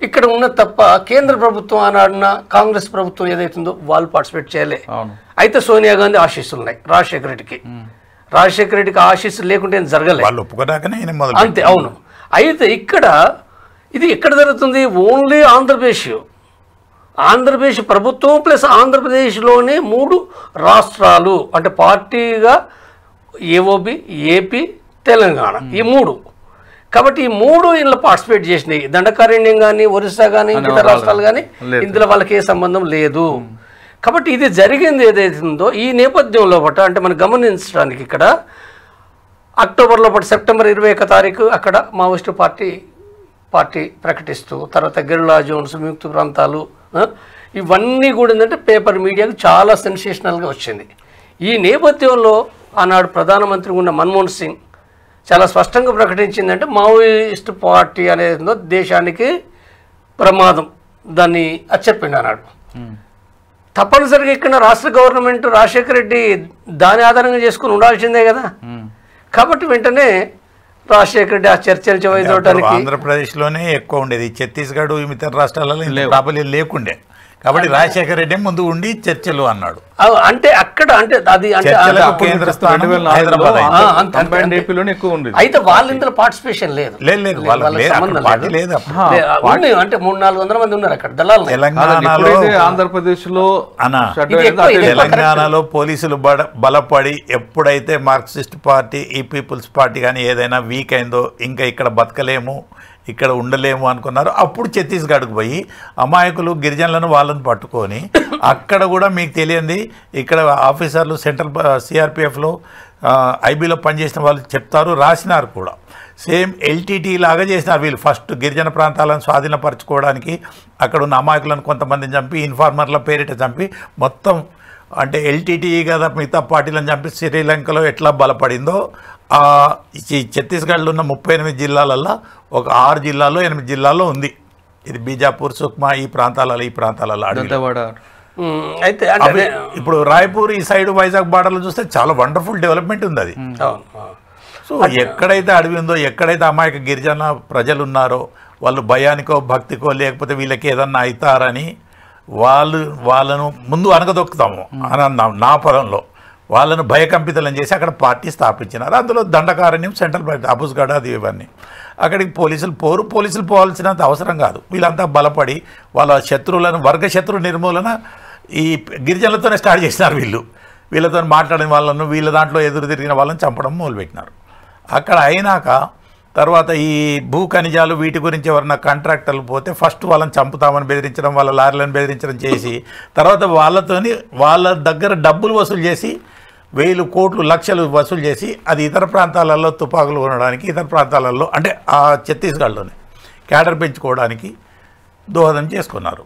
ఇక్కడ ఉన్న తప్ప కేంద్ర ప్రభుత్వం ఆనాడిన కాంగ్రెస్ ప్రభుత్వం ఏదైతుందో వాళ్ళు పార్టిసిపేట్ చేయాలి. అయితే సోనియా గాంధీ ఆశీస్సులు ఉన్నాయి రాజశేఖర రెడ్డికి. రాజశేఖర రెడ్డికి ఆశీస్సు లేకుంటే జరగలేదు, వాళ్ళు ఒప్పుకోదాకనే అంతే. అవును. అయితే ఇక్కడ ఇది ఎక్కడ జరుగుతుంది? ఓన్లీ ఆంధ్రప్రదేశ్ ప్రభుత్వం ప్లస్ ఆంధ్రప్రదేశ్లోనే 3 రాష్ట్రాలు అంటే పార్టీగా ఏఓబి, ఏపీ, తెలంగాణ, ఈ 3. కాబట్టి ఈ 3 ఇందులో పార్టిసిపేట్ చేసినాయి. దండకారణ్యం కానీ, ఒరిస్సా కానీ, ఇతర రాష్ట్రాలు కానీ ఇందులో వాళ్ళకి ఏ సంబంధం లేదు. కాబట్టి ఇది జరిగింది ఏదైతుందో ఈ నేపథ్యంలో అంటే మనం గమనించడానికి ఇక్కడ అక్టోబర్లో సెప్టెంబర్ 21 తారీఖు అక్కడ మావోయిస్టు పార్టీ ప్రకటిస్తూ తర్వాత గెరిల్లా జోన్స్, విముక్త ప్రాంతాలు, ఇవన్నీ కూడా ఏంటంటే పేపర్ మీడియాకు చాలా సెన్సేషనల్గా వచ్చింది. ఈ నేపథ్యంలో ఆనాడు ప్రధానమంత్రి ఉన్న మన్మోహన్ సింగ్ చాలా స్పష్టంగా ప్రకటించిందంటే మావోయిస్టు పార్టీ అనేది దేశానికి ప్రమాదం, దాన్ని చెప్పిండు అన్నాడు. తప్పనిసరిగా ఇక్కడ రాష్ట్ర గవర్నమెంట్ రాజశేఖర రెడ్డి దాని ఆధారంగా చేసుకుని ఉండాల్సిందే కదా. కాబట్టి వెంటనే రాజశేఖర రెడ్డి ఆ చర్చలు చదివడానికి ఆంధ్రప్రదేశ్లోనే ఎక్కువ ఉండేది, ఛత్తీస్గఢ్ ఇతర రాష్ట్రాలలో ప్రాబల్యం లేకుండే. కాబట్టి రాజశేఖర రెడ్డి ముందు ఉండి చర్చలు అన్నాడు. అంటే అక్కడ అంటే అది అంటే అయితే వాళ్ళ ఇందులో పార్టిసిపేషన్ లేదు, అంటే 300-400 మంది ఉన్నారు అక్కడ దళాలు. తెలంగాణలో పోలీసులు బలపడి ఎప్పుడైతే మార్క్సిస్ట్ పార్టీ, ఈ పీపుల్స్ పార్టీ కానీ ఏదైనా వీక్ అయిందో, ఇంకా ఇక్కడ బతకలేము, ఇక్కడ ఉండలేము అనుకున్నారు. అప్పుడు ఛత్తీస్గఢ్కు పోయి అమాయకులు గిరిజనులను వాళ్ళని పట్టుకొని అక్కడ కూడా మీకు తెలియంది ఇక్కడ ఆఫీసర్లు సెంట్రల్ సిఆర్పిఎఫ్లో ఐబీలో పనిచేసిన వాళ్ళు చెప్తారు, రాసినారు కూడా. సేమ్ ఎల్టీటీ లాగా చేసినారు వీళ్ళు. ఫస్ట్ గిరిజన ప్రాంతాలను స్వాధీనపరచుకోవడానికి అక్కడ ఉన్న అమాయకులను కొంతమందిని చంపి, ఇన్ఫార్మర్ల పేరిట చంపి, మొత్తం అంటే ఎల్టీటీ కదా మిగతా పార్టీలను చంపి శ్రీలంకలో ఎట్లా బలపడిందో ఈ ఛత్తీస్గఢ్లో ఉన్న 38 జిల్లాలలో ఒక 6 జిల్లాల్లో 8 జిల్లాల్లో ఉంది. ఇది బీజాపూర్, సుక్మా, ఈ ప్రాంతాలలో అయితే ఇప్పుడు రాయ్పూర్ ఈ సైడ్ వైజాగ్ బార్డర్లో చూస్తే చాలా వండర్ఫుల్ డెవలప్మెంట్ ఉంది అది. సో ఎక్కడైతే అడవి ఉందో, ఎక్కడైతే అమాయక గిరిజన ప్రజలు ఉన్నారో వాళ్ళు భయానికో భక్తికో లేకపోతే వీళ్ళకి ఏదన్నా అవుతారని వాళ్ళను ముందు అనగదొక్కుతాము అని అన్నాం నా పదంలో. వాళ్ళను భయకంపితులను చేసి అక్కడ పార్టీ స్థాపించినారు. అందులో దండకారణ్యం, సెంట్రల్ అబుస్గఢ, అది ఇవన్నీ. అక్కడికి పోలీసులు పోవాల్సినంత అవసరం కాదు. వీళ్ళంతా బలపడి వాళ్ళ శత్రువులను, వర్గ శత్రు నిర్మూలన ఈ గిరిజనులతోనే స్టార్ట్ చేసినారు. వీళ్ళతో మాట్లాడిన వాళ్ళను, వీళ్ళ దాంట్లో ఎదురు తిరిగిన వాళ్ళని చంపడం మొదలుపెట్టినారు. అక్కడ అయినాక తర్వాత ఈ భూ ఖనిజాలు వీటి గురించి ఎవరన్నా కాంట్రాక్టర్లు పోతే ఫస్ట్ వాళ్ళని చంపుతామని బెదిరించడం, వాళ్ళ లారీలను బెదిరించడం చేసి తర్వాత వాళ్ళ దగ్గర డబ్బులు వసూలు చేసి 1000 కోట్లు లక్షలు వసూలు చేసి అది ఇతర ప్రాంతాలలో తుపాకులు కొనడానికి, ఇతర ప్రాంతాలలో అంటే ఆ ఛత్తీస్గఢ్లోనే క్యాడర్ పెంచుకోవడానికి దోహదం చేసుకున్నారు.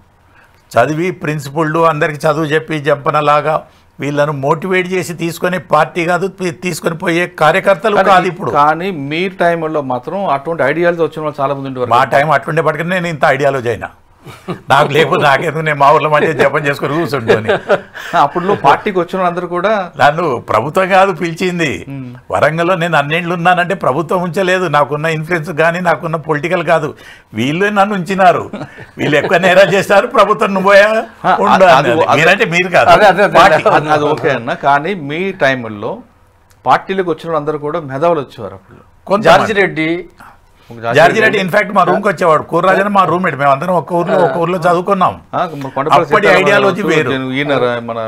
చదివి ప్రిన్సిపల్లు అందరికీ చదువు చెప్పి జంపనలాగా వీళ్ళను మోటివేట్ చేసి తీసుకునే పార్టీ కాదు, తీసుకొని పోయే కార్యకర్తలు కాదు ఇప్పుడు. కానీ మీ టైంలో మాత్రం అటువంటి ఐడియాలజీ వచ్చిన వాళ్ళు చాలా మంది ఉండేవారు. మా టైం అట్లుండే పట్టుకుని నేను ఇంత ఐడియాలజీ అయినా నాకు లేకపోతే నాకేందుకు, నేను మా ఊర్లో మధ్య జపం చేసుకుని కూర్చుంటుని. అప్పుడు పార్టీకి వచ్చిన వాళ్ళందరూ కూడా నన్ను ప్రభుత్వం కాదు పిలిచింది. వరంగల్లో నేను అన్నేళ్ళు ఉన్నానంటే ప్రభుత్వం ఉంచలేదు. నాకున్న ఇన్ఫ్లుయెన్స్ కానీ నాకున్న పొలిటికల్ కాదు, వీళ్ళు నన్ను ఉంచినారు. వీళ్ళు ఎక్కువ నేరాలు చేస్తారు, ప్రభుత్వం నువ్వోయా మీరంటే మీరు కాదు. అది ఓకే అన్న. కానీ మీ టైంలో పార్టీలకు వచ్చిన వాళ్ళందరూ కూడా మెదవులు వచ్చేవారు. అప్పుడు జార్జి రెడ్డి ఇన్ఫాక్ట్ మా రూమ్కి వచ్చేవాడు. కూర్రాజన్ మా రూమ్మేట్, మేము అందరం ఒక ఊర్లో చదువుకున్నాం. ఐడియాలజీ వేరు. ఈయన మన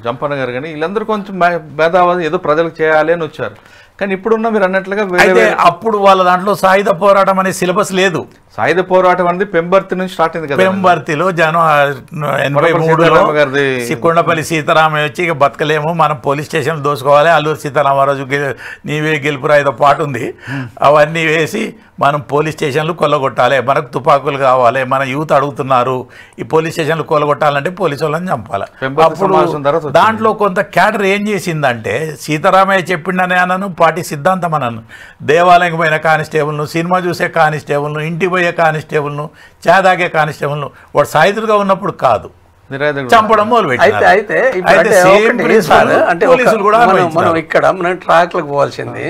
జంపన్న గారు కానీ వీళ్ళందరూ కొంచెం మేధావాది, ఏదో ప్రజలకు చేయాలి అని వచ్చారు. కానీ ఇప్పుడున్న మీరు అన్నట్లుగా అప్పుడు వాళ్ళ దాంట్లో సాయుధ పోరాటం అనే సిలబస్ లేదు. సాయుధ పోరాటం అనేది పెంబర్తి నుంచి స్టార్ట్ అయింది కదా. పెంబర్తిలో జనవరి 83లో కొండపల్లి సీతారామయ్య వచ్చి ఇక బతకలేము, మనం పోలీస్ స్టేషన్ దోసుకోవాలి, అల్లూరు సీతారామరాజు నీవే గెలుపురా ఏదో పాట ఉంది, అవన్నీ వేసి మనం పోలీస్ స్టేషన్లు కొల్లగొట్టాలి, మనకు తుపాకులు కావాలి, మన యూత్ అడుగుతున్నారు, ఈ పోలీస్ స్టేషన్లు కొల్లగొట్టాలంటే పోలీసు వాళ్ళని చంపాలి. అప్పుడు దాంట్లో కొంత క్యాడర్ ఏం చేసిందంటే సీతారామయ్య చెప్పిండని అన్నాను, పార్టీ సిద్ధాంతం అన్నాను, దేవాలయం పోయిన కానిస్టేబుల్ను, సినిమా చూసే కానిస్టేబుల్ను, ఇంటికి పోయే కానిస్టేబుల్ను, చాదాగే కానిస్టేబుల్ను వాడు సాయుధులుగా ఉన్నప్పుడు కాదు చంపడం మొదలుపెట్టారు. అయితే మనం ఇక్కడ మనం ట్రాక్లకు పోవాల్సింది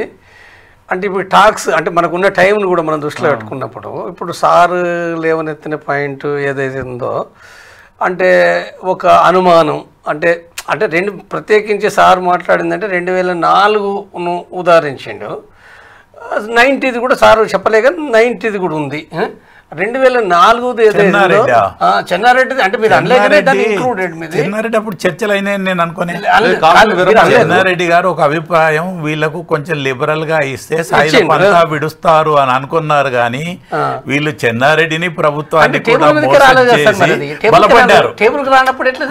అంటే ఇప్పుడు టాక్స్ అంటే మనకున్న టైంను కూడా మనం దృష్టిలో పెట్టుకున్నప్పుడు ఇప్పుడు సార్ లేవనెత్తిన పాయింట్ ఏదైతే ఉందో అంటే ఒక అనుమానం అంటే అంటే ప్రత్యేకించి సార్ మాట్లాడిందంటే 2004ను ఉదాహరించిండు. 90ది కూడా సార్ చెప్పలే కానీ 90ది కూడా ఉంది. 2004 చెన్నారెడ్డి అంటే మీరు చెన్నారెడ్డి అప్పుడు చర్చలు అయినాయని నేను అనుకునే. చెన్నారెడ్డి గారు ఒక అభిప్రాయం వీళ్ళకు కొంచెం లిబరల్ గా ఇస్తే సాయుధం అంతా విడుస్తారు అని అనుకున్నారు కానీ వీళ్ళు చెన్నారెడ్డిని ప్రభుత్వాన్ని కూడా మోసం చేసి బలపడ్డారు.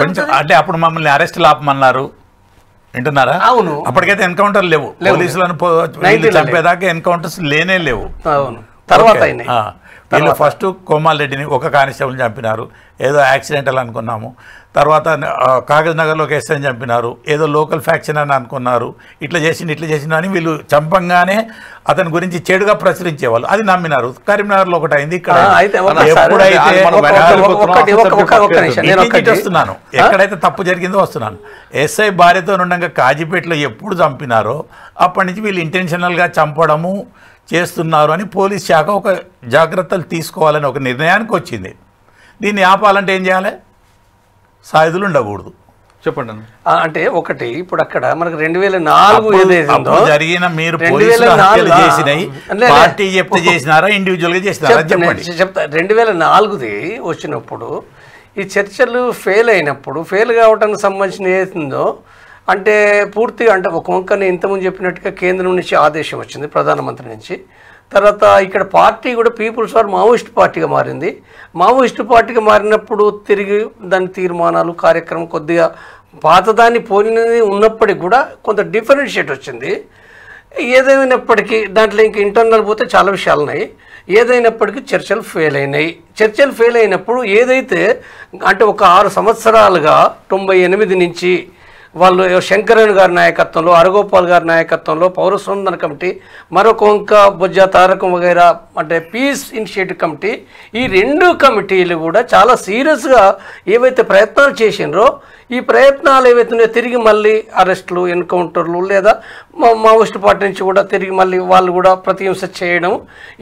కొంచెం అంటే అప్పుడు మమ్మల్ని అరెస్ట్ ఆపమన్నారు వింటున్నారా? అవును, అప్పటికైతే ఎన్కౌంటర్ లేవు, పోలీసులను చంపేదాకా ఎన్కౌంటర్స్ లేనే లేవు. తర్వాత వీళ్ళు ఫస్ట్ కోమారెడ్డిని ఒక కానిస్టేబుల్ చంపినారు, ఏదో యాక్సిడెంటల్ అనుకున్నాము. తర్వాత కాగజ్ నగర్లో ఒక ఎస్ఐని చంపినారు, ఏదో లోకల్ ఫ్యాక్షన్ అని అనుకున్నారు. ఇట్లా చేసిన అని వీళ్ళు చంపంగానే అతని గురించి చెడుగా ప్రచురించేవాళ్ళు, అది నమ్మినారు. కరీంనగర్లో ఒకటి అయింది. ఇక్కడ ఎప్పుడైతే వస్తున్నాను ఎక్కడైతే తప్పు జరిగిందో వస్తున్నాను, ఎస్ఐ భార్యతో ఉండగా కాజీపేటలో ఎప్పుడు చంపినారో అప్పటి నుంచి వీళ్ళు ఇంటెన్షనల్గా చంపడము చేస్తున్నారు అని పోలీస్ శాఖ ఒక జాగ్రత్తలు తీసుకోవాలని ఒక నిర్ణయానికి వచ్చింది. దీన్ని ఆపాలంటే ఏం చేయాలి? సాయుధులు ఉండకూడదు. చెప్పండి. అంటే ఒకటి ఇప్పుడు అక్కడ మనకు 2004 జరిగిన మీరు చేసినాయి పార్టీ చెప్తే చేసినారా ఇండివిజువల్గా చేసినారా చెప్పండి. చెప్తా. 2004ది వచ్చినప్పుడు ఈ చర్చలు ఫెయిల్ అయినప్పుడు ఫెయిల్ కావడానికి సంబంధించిన ఏదో అంటే పూర్తిగా అంటే ఒక వంకని ఇంతకుముందు చెప్పినట్టుగా కేంద్రం నుంచి ఆదేశం వచ్చింది ప్రధానమంత్రి నుంచి. తర్వాత ఇక్కడ పార్టీ కూడా పీపుల్స్ వార్ మావోయిస్ట్ పార్టీగా మారింది. మావోయిస్ట్ పార్టీగా మారినప్పుడు తిరిగి దాని తీర్మానాలు కార్యక్రమం కొద్దిగా పాతదాన్ని పోలినది ఉన్నప్పటికీ కూడా కొంత డిఫరెన్షియేట్ వచ్చింది. ఏదైనప్పటికీ దాంట్లో ఇంక ఇంటర్నల్ పోతే చాలా విషయాలు ఉన్నాయి. ఏదైనప్పటికీ చర్చలు ఫెయిల్ అయినాయి. చర్చలు ఫెయిల్ అయినప్పుడు ఏదైతే అంటే ఒక 6 సంవత్సరాలుగా 98 నుంచి వాళ్ళు శంకరన్ గారి నాయకత్వంలో, అరగోపాల్ గారి నాయకత్వంలో పౌరస్పందన కమిటీ, మరొక వంక బొజ్జ తారకం వగైరా అంటే పీస్ ఇనిషియేటివ్ కమిటీ, ఈ 2 కమిటీలు కూడా చాలా సీరియస్గా ఏవైతే ప్రయత్నాలు చేసినారో ఈ ప్రయత్నాలు ఏవైతున్నాయో తిరిగి మళ్ళీ అరెస్టులు, ఎన్కౌంటర్లు లేదా మావోయిస్ట్ పార్టీ నుంచి కూడా తిరిగి మళ్ళీ వాళ్ళు కూడా ప్రతిహింస చేయడం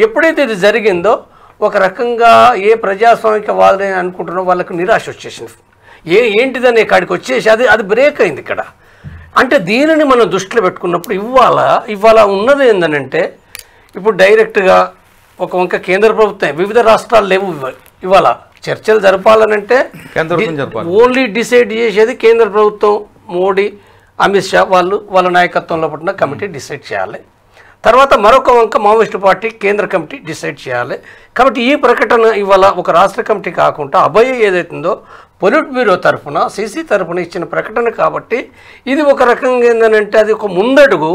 ఎప్పుడైతే ఇది జరిగిందో ఒక రకంగా ఏ ప్రజాస్వామిక వాళ్ళని అనుకుంటున్నారో వాళ్ళకు నిరాశ వచ్చేసింది. ఏంటిదనే కాడికి వచ్చేసి అది బ్రేక్ అయింది ఇక్కడ. అంటే దీనిని మనం దృష్టిలో పెట్టుకున్నప్పుడు ఇవాళ ఉన్నది ఏంటంటే ఇప్పుడు డైరెక్ట్గా ఒక వంక కేంద్ర ప్రభుత్వం వివిధ రాష్ట్రాలు లేవు. ఇవాళ చర్చలు జరపాలనంటే ఓన్లీ డిసైడ్ చేసేది కేంద్ర ప్రభుత్వం, మోడీ, అమిత్ షా వాళ్ళ నాయకత్వంలో పట్టిన కమిటీ డిసైడ్ చేయాలి. తర్వాత మరొక వంక మావోయిస్టు పార్టీ కేంద్ర కమిటీ డిసైడ్ చేయాలి. కాబట్టి ఈ ప్రకటన ఇవాళ ఒక రాష్ట్ర కమిటీ కాకుండా అభయ ఏదైతుందో పొలిట్ బ్యూరో తరఫున సిసి తరఫున ఇచ్చిన ప్రకటన కాబట్టి ఇది ఒక రకంగా ఏంటంటే అది ఒక ముందడుగు.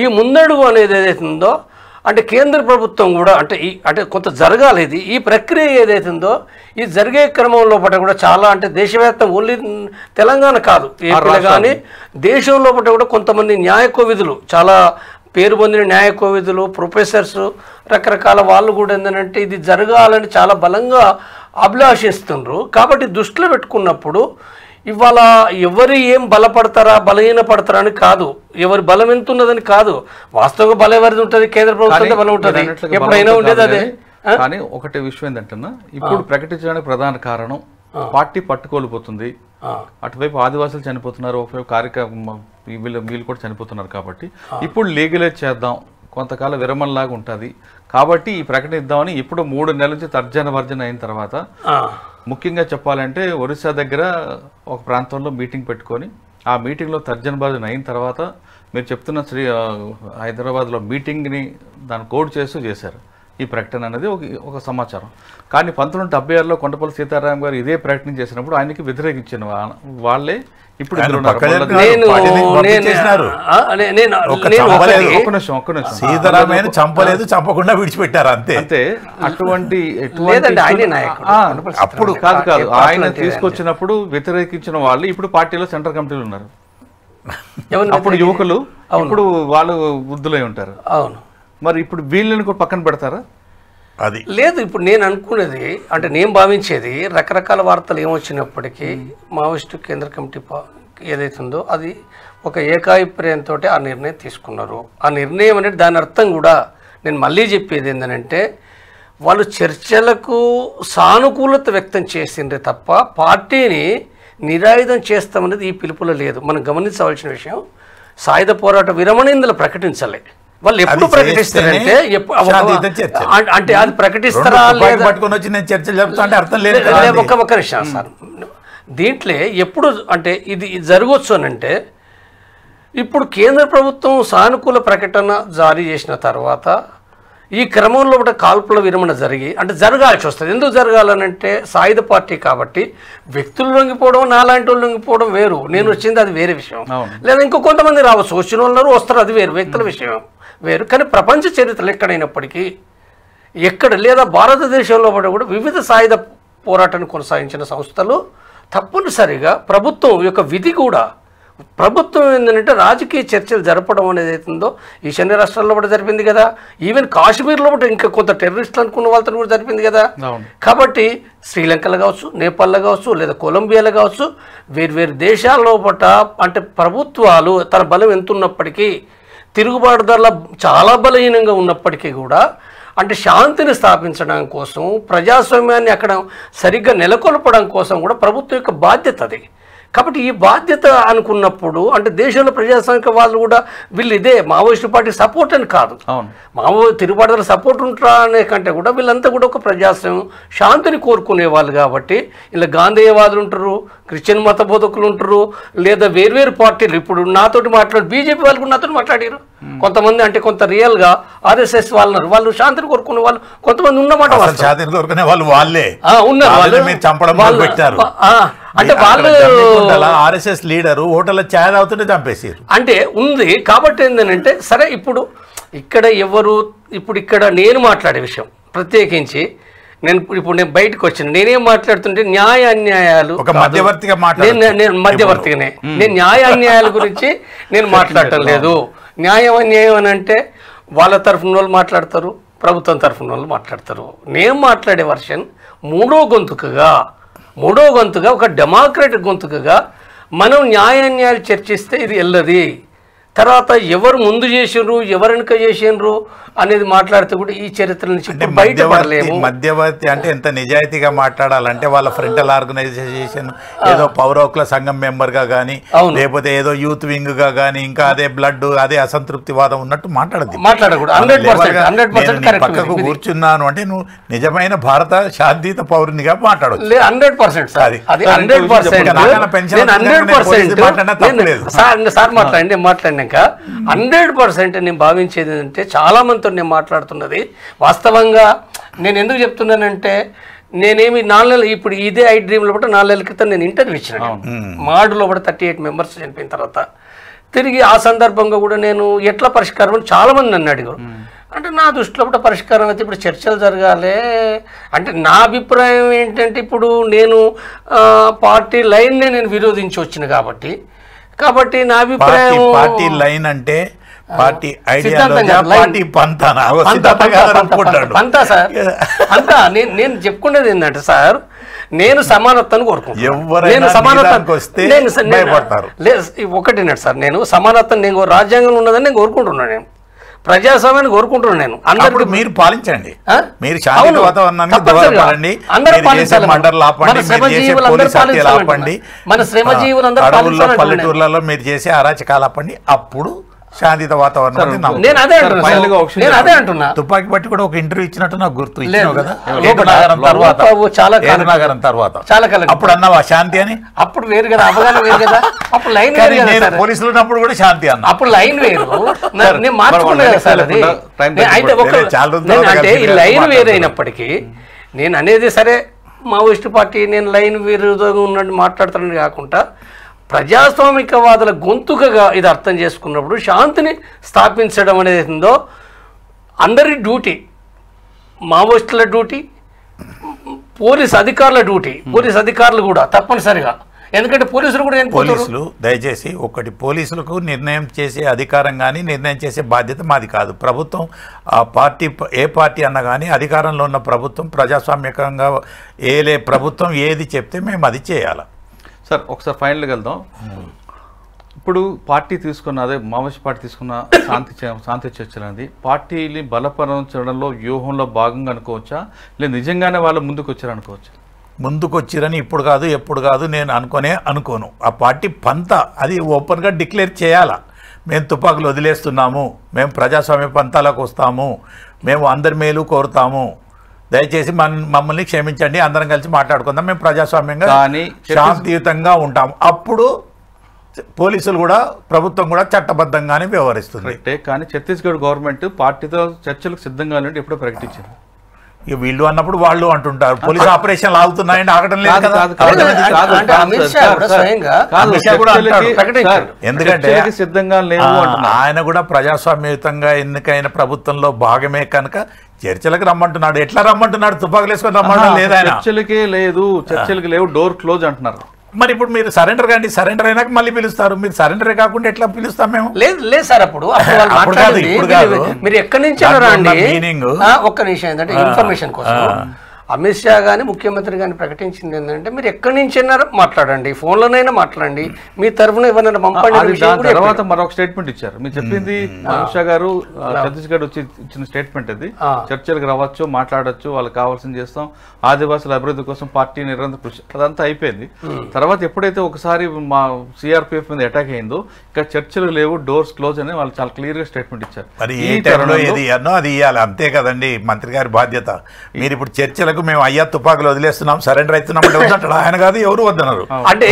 ఈ ముందడుగు అనేది ఏదైతుందో అంటే కేంద్ర ప్రభుత్వం కూడా అంటే కొంత జరగాలి. ఈ ప్రక్రియ ఏదైతుందో ఈ జరిగే క్రమంలో పట్ల కూడా చాలా అంటే దేశవ్యాప్తం ఓన్లీ తెలంగాణ కాదు ఏపీలో కానీ దేశంలో పట్ల కూడా కొంతమంది న్యాయ కోవిదులు, చాలా పేరు పొందిన న్యాయ కోవిదులు, ప్రొఫెసర్స్, రకరకాల వాళ్ళు కూడా ఏంటంటే ఇది జరగాలని చాలా బలంగా అభిలాషిస్తుండ్రు. కాబట్టి దృష్టిలో పెట్టుకున్నప్పుడు ఇవాళ ఎవరు ఏం బలపడతారా బలహీనపడతారా అని కాదు, ఎవరి బలం ఎంత ఉన్నదని కాదు, వాస్తవంగా బలం ఎవరిది ఉంటుంది, కేంద్ర ప్రభుత్వం బలం ఉంటుంది, ఎప్పుడైనా ఉండేది అదే. కానీ ఒకటి విషయం ఏంటంటే ఇప్పుడు ప్రకటించడానికి ప్రధాన కారణం పార్టీ పట్టుకోలిపోతుంది. అటువైపు ఆదివాసులు చనిపోతున్నారు, ఒకవైపు కార్యక్రమం వీళ్ళు కూడా చనిపోతున్నారు. కాబట్టి ఇప్పుడు లీగలైజ్ చేద్దాం, కొంతకాలం విరమణలాగా ఉంటుంది కాబట్టి ఈ ప్రకటన ఇద్దామని ఇప్పుడు 3 నెలల నుంచి తర్జన అయిన తర్వాత ముఖ్యంగా చెప్పాలంటే ఒరిస్సా దగ్గర ఒక ప్రాంతంలో మీటింగ్ పెట్టుకొని ఆ మీటింగ్లో తర్జన అయిన తర్వాత మీరు చెప్తున్న హైదరాబాద్లో మీటింగ్ని దాన్ని కోడ్ చేశారు ఈ ప్రకటన అనేది ఒక సమాచారం. కానీ 1976లో కొండపల్లి సీతారాం గారు ఇదే ప్రకటన చేసినప్పుడు ఆయనకి వ్యతిరేకించిన వాళ్ళే ఇప్పుడు సీతారామయ్య చంపలేదు, చంపకుండా విడిచిపెట్టారు అంతే. అంతే అటువంటి అప్పుడు కాదు ఆయన తీసుకొచ్చినప్పుడు వ్యతిరేకించిన వాళ్ళు ఇప్పుడు పార్టీలో సెంట్రల్ కమిటీలు ఉన్నారు. అప్పుడు యువకులు, ఇప్పుడు వాళ్ళు వృద్ధులై ఉంటారు. అవును, మరి ఇప్పుడు వీళ్ళని కూడా పక్కన పెడతారా? అది లేదు. ఇప్పుడు నేను అనుకునేది అంటే నేను భావించేది రకరకాల వార్తలు ఏమొచ్చినప్పటికీ మావోయిస్టు కేంద్ర కమిటీ ఏదైతుందో అది ఒక ఏకాభిప్రాయంతో ఆ నిర్ణయం తీసుకున్నారు. ఆ నిర్ణయం అనేది దాని అర్థం కూడా నేను మళ్ళీ చెప్పేది ఏంటంటే వాళ్ళు చర్చలకు సానుకూలత వ్యక్తం చేసిండ్రే తప్ప పార్టీని నిరాయుధం చేస్తామనేది ఈ పిలుపులో లేదు. మనం గమనించవలసిన విషయం, సాయుధ పోరాట విరమణ ఇందులో ప్రకటించలే. వాళ్ళు ఎప్పుడు ప్రకటిస్తారంటే అంటే అది ప్రకటిస్తారా పట్టుకొని వచ్చి నేను చర్చలు చెప్తా అంటే అర్థం లేదు. ఒక్క నిమిషం సార్, దీంట్లో ఎప్పుడు అంటే ఇది జరగవచ్చు అని అంటే, ఇప్పుడు కేంద్ర ప్రభుత్వం సానుకూల ప్రకటన జారీ చేసిన తర్వాత ఈ క్రమంలో కూడా కాల్పుల విరమణ జరిగి అంటే జరగాల్సి వస్తుంది. ఎందుకు జరగాలనంటే సాయుధ పార్టీ కాబట్టి వ్యక్తులు లొంగిపోవడం, నాలాంటి వాళ్ళు లొంగిపోవడం వేరు, నేను వచ్చింది అది వేరే విషయం. లేదా ఇంకో కొంతమంది రావచ్చు, వచ్చిన వాళ్ళు వస్తారు, అది వేరు, వ్యక్తుల విషయం వేరు. కానీ ప్రపంచ చరిత్రలు ఎక్కడైనప్పటికీ ఎక్కడ లేదా భారతదేశంలో కూడా వివిధ సాయుధ పోరాటాన్ని కొనసాగించిన సంస్థలు తప్పనిసరిగా ప్రభుత్వం యొక్క విధి కూడా, ప్రభుత్వం ఏంటంటే రాజకీయ చర్చలు జరపడం అనేది అవుతుందో ఈశాన్య రాష్ట్రాల్లో కూడా జరిపింది కదా, ఈవెన్ కాశ్మీర్లో కూడా ఇంకా కొంత టెర్రరిస్టులు అనుకున్న వాళ్ళతో కూడా జరిపింది కదా. కాబట్టి శ్రీలంకలో కావచ్చు, నేపాల్లో కావచ్చు, లేదా కొలంబియాలో కావచ్చు, వేర్వేరు దేశాల్లో అంటే ప్రభుత్వాలు తన బలం ఎంత ఉన్నప్పటికీ, తిరుగుబాటుదారుల చాలా బలహీనంగా ఉన్నప్పటికీ కూడా అంటే శాంతిని స్థాపించడం కోసం, ప్రజాస్వామ్యాన్ని అక్కడ సరిగ్గా నెలకొల్పడం కోసం కూడా ప్రభుత్వం యొక్క బాధ్యత అది. కాబట్టి ఈ బాధ్యత అనుకున్నప్పుడు అంటే దేశంలో ప్రజాస్వామికవాదులు కూడా వీళ్ళు ఇదే మావోయిస్టు పార్టీ సపోర్ట్ అని కాదు, తిరుగుబాటుదారుల సపోర్ట్ ఉంటారా అనే కంటే కూడా వీళ్ళంతా కూడా ఒక ప్రజాస్వామ్యం శాంతిని కోరుకునే వాళ్ళు. కాబట్టి ఇలా గాంధేయవాదులు ఉంటారు, క్రిస్టియన్ మత బోధకులు ఉంటారు, లేదా వేర్వేరు పార్టీలు. ఇప్పుడు నాతోటి మాట్లాడు బీజేపీ వాళ్ళు కూడా నాతో మాట్లాడారు కొంతమంది, అంటే కొంత రియల్గా ఆర్ఎస్ఎస్ వాళ్ళు వాళ్ళు శాంతిని కోరుకునే వాళ్ళు కొంతమంది ఉన్నమాట. అంటే వాళ్ళు ఆర్ఎస్ఎస్ లీడర్ హోటల్లో ఛాయ్ అవుతుంటే చంపేసారు అంటే ఉంది. కాబట్టి ఏంటంటే సరే, ఇప్పుడు ఇక్కడ ఎవరు ఇప్పుడు ఇక్కడ నేను మాట్లాడే విషయం ప్రత్యేకించి నేను బయటకు వచ్చాను, నేనేం మాట్లాడుతుంటే న్యాయ అన్యాయాలు, నేను మధ్యవర్తిగానే, నేను న్యాయ అన్యాయాల గురించి నేను మాట్లాడటం లేదు. న్యాయం అన్యాయం అని అంటే వాళ్ళ తరఫున వాళ్ళు మాట్లాడతారు, ప్రభుత్వం తరఫున వాళ్ళు మాట్లాడతారు. నేను మాట్లాడే వర్షన్ మూడో గొంతుగా ఒక డెమోక్రటిక్ గొంతుకగా మనం న్యాయాన్యాయాలు చర్చిస్తే ఇది వెళ్ళది. తర్వాత ఎవరు ముందు చేసిండ్రు, ఎవరు వెనుక చేసిండ్రు అనేది మాట్లాడితే కూడా ఈ చరిత్ర నుంచి బయటపడలేము. మధ్యవర్తి అంటే ఎంత నిజాయితీగా మాట్లాడాలంటే వాళ్ళ ఫ్రంటల్ ఆర్గనైజేషన్ ఏదో పౌర హక్కుల సంఘం మెంబర్గా కానీ, లేకపోతే ఏదో యూత్ వింగ్గా కానీ, ఇంకా అదే బ్లడ్ అదే అసంతృప్తివాదం ఉన్నట్టు పక్కకు కూర్చున్నాను అంటే నువ్వు నిజమైన భారత శాంతియుత పౌరునిగా మాట్లాడవచ్చు. 100% మాట్లాడినాక 100% నేను భావించేది ఏంటంటే, చాలా మందితో నేను మాట్లాడుతున్నది వాస్తవంగా. నేను ఎందుకు చెప్తున్నానంటే, నేనేమి 4 నెలలు ఇప్పుడు ఇదే ఐ డ్రీమ్లో కూడా 4 నెలల క్రితం నేను ఇంటర్వ్యూ ఇచ్చిన మాడులో కూడా 38 మెంబర్స్ చనిపోయిన తర్వాత. తిరిగి ఆ సందర్భంగా కూడా నేను ఎట్లా పరిష్కారం అని చాలామంది నన్ను అడిగారు. అంటే నా దృష్టిలో కూడా పరిష్కారం అయితే ఇప్పుడు చర్చలు జరగాలి అంటే, నా అభిప్రాయం ఏంటంటే, ఇప్పుడు నేను పార్టీ లైన్నే నేను విరోధించి వచ్చిన కాబట్టి నా అభిప్రాయం పార్టీ లైన్ అంటే పార్టీ నేను చెప్పుకునేది ఏంటంటే సార్, నేను సమానత్వాన్ని కోరుకుంటున్నాను. ఒకటినట్టు సార్, నేను సమానత్వం నేను రాజ్యాంగంలో ఉన్నదని నేను కోరుకుంటున్నాను, నేను ప్రజాస్వామ్యాన్ని కోరుకుంటున్నాను. నేను అందరికీ మీరు పాలించండి, మీరు శాంతి వాతావరణాన్ని దూరపడండి, మన శ్రమజీవులందరూ పల్లెటూర్లలో మీరు చేసే అరాచకాలు ఆపండి, అప్పుడు శాంతియుత వాతావరణం. నేను అదే అంటున్నా. తుపాకి పట్టి కూడా ఒక ఇంటర్వ్యూ ఇచ్చినట్టు నాకు గుర్తు తర్వాత అప్పుడు అన్నావా శాంతి అని? అప్పుడు వేరు కదా, అవగాహన వేరు కదా. అప్పుడు లైన్ పోలీసులు ఉన్నప్పుడు కూడా శాంతి అన్న, అప్పుడు లైన్ వేరు, నేను మార్చుకున్నా కదా సార్. అది అంటే ఈ లైన్ వేరైనప్పటికీ నేను అనేది సరే, మావోయిస్టు పార్టీ నేను లైన్ విరుద్ధంగా ఉన్నట్టు మాట్లాడుతానని కాకుండా, ప్రజాస్వామికవాదుల గొంతుకగా ఇది అర్థం చేసుకున్నప్పుడు శాంతిని స్థాపించడం అనేది ఉందో అందరి డ్యూటీ, మావోయిస్టుల డ్యూటీ, పోలీస్ అధికారుల డ్యూటీ. పోలీస్ అధికారులు కూడా తప్పనిసరిగా, ఎందుకంటే పోలీసులు కూడా పోలీసులు దయచేసి ఒకటి, పోలీసులకు నిర్ణయం చేసే అధికారం కానీ నిర్ణయం చేసే బాధ్యత మాది కాదు. ప్రభుత్వం ఆ పార్టీ ఏ పార్టీ అన్నా కానీ అధికారంలో ఉన్న ప్రభుత్వం ప్రజాస్వామ్యకంగా ప్రభుత్వం ఏది చెప్తే మేము అది చేయాలి. సార్ ఒకసారి ఫైనల్గా వెళ్దాం. ఇప్పుడు పార్టీ తీసుకున్న అదే మావోయిస్ట్ పార్టీ తీసుకున్న శాంతి చర్చలు అనేది పార్టీని బలపరచడంలో వ్యూహంలో భాగంగా అనుకోవచ్చా, లేదా నిజంగానే వాళ్ళు ముందుకు వచ్చారు అనుకోవచ్చా? ముందుకు వచ్చిరని ఇప్పుడు కాదు ఎప్పుడు కాదు నేను అనుకోను. ఆ పార్టీ పంత అది ఓపెన్గా డిక్లేర్ చేయాలా. మేము తుపాకులు వదిలేస్తున్నాము, మేము ప్రజాస్వామ్య పంతాలకు వస్తాము, మేము అందరి మేలు కోరుతాము, దయచేసి మమ్మల్ని క్షమించండి, అందరం కలిసి మాట్లాడుకుందాం, మేము ప్రజాస్వామ్యంగా శాంతియుతంగా ఉంటాము. అప్పుడు పోలీసులు కూడా ప్రభుత్వం కూడా చట్టబద్ధంగానే వ్యవహరిస్తుంది. కానీ ఛత్తీస్గఢ్ గవర్నమెంట్ పార్టీతో చర్చలకు సిద్ధంగా ఉన్నట్టు ఎప్పుడో ప్రకటించారు. ఇక వీళ్ళు అన్నప్పుడు వాళ్ళు అంటుంటారు పోలీసు ఆపరేషన్లు ఆగుతున్నాయని, ఆగడం లేదు కదా. ఎందుకంటే సిద్ధంగా లేవు, ఆయన కూడా ప్రజాస్వామ్యయుతంగా ఎన్నికైన ప్రభుత్వంలో భాగమే కనుక చర్చలకు రమ్మంటున్నాడు. ఎట్లా రమ్మంటున్నాడు? తుపాకులు వేసుకొని రమ్మంటాడు లేదా? చర్చలకే లేదు, చర్చలకు లేవు, డోర్ క్లోజ్ అంటున్నారు. మరి ఇప్పుడు మీరు సరెండర్ కండి, సరెండర్ అయినాక మళ్ళీ పిలుస్తారు. మీరు సరెండరే కాకుండా ఎట్లా పిలుస్తాం మేము? లేదు సార్, అప్పుడు మీరు ఎక్కడి నుంచి ఒక్క నిమిషం ఏంటంటే ఇన్ఫర్మేషన్ కోసం అమిత్ షా గాని ముఖ్యమంత్రి గాని ప్రకటించింది ఏంటంటే మీరు ఎక్కడి నుంచి మాట్లాడండి, ఫోన్లోనైనా మాట్లాడండి, మీ తరఫున ఎవరైనా పంపండి. తర్వాత మరొక స్టేట్మెంట్ ఇచ్చారు. మీరు చెప్పింది అమిత్ షా గారు ఛత్తీస్గఢ్ వచ్చి ఇచ్చిన స్టేట్మెంట్ అది. చర్చలకు రావచ్చు, మాట్లాడచ్చు, వాళ్ళకి కావాల్సింది చేస్తాం, ఆదివాసుల అభివృద్ధి కోసం పార్టీ నిరంతర కృషి, అదంతా అయిపోయింది. తర్వాత ఎప్పుడైతే ఒకసారి మా సిఆర్పిఎఫ్ మీద అటాక్ అయిందో ఇంకా చర్చలు లేవు, డోర్స్ క్లోజ్ అని వాళ్ళు చాలా క్లియర్ గా స్టేట్మెంట్ ఇచ్చారు. మరి ఈ టైంలో ఏది అన్నో అది ఇవ్వాలి, అంతే కదండి మంత్రి గారి బాధ్యత. మీరు ఇప్పుడు చర్చలకు మేము అయ్యా తుపాకులు వదిలేస్తున్నాం, సరెండర్ అవుతున్నాం అంటే వద్దంటాడు ఆయన, కాదు ఎవరు వద్దన్నారు. అంటే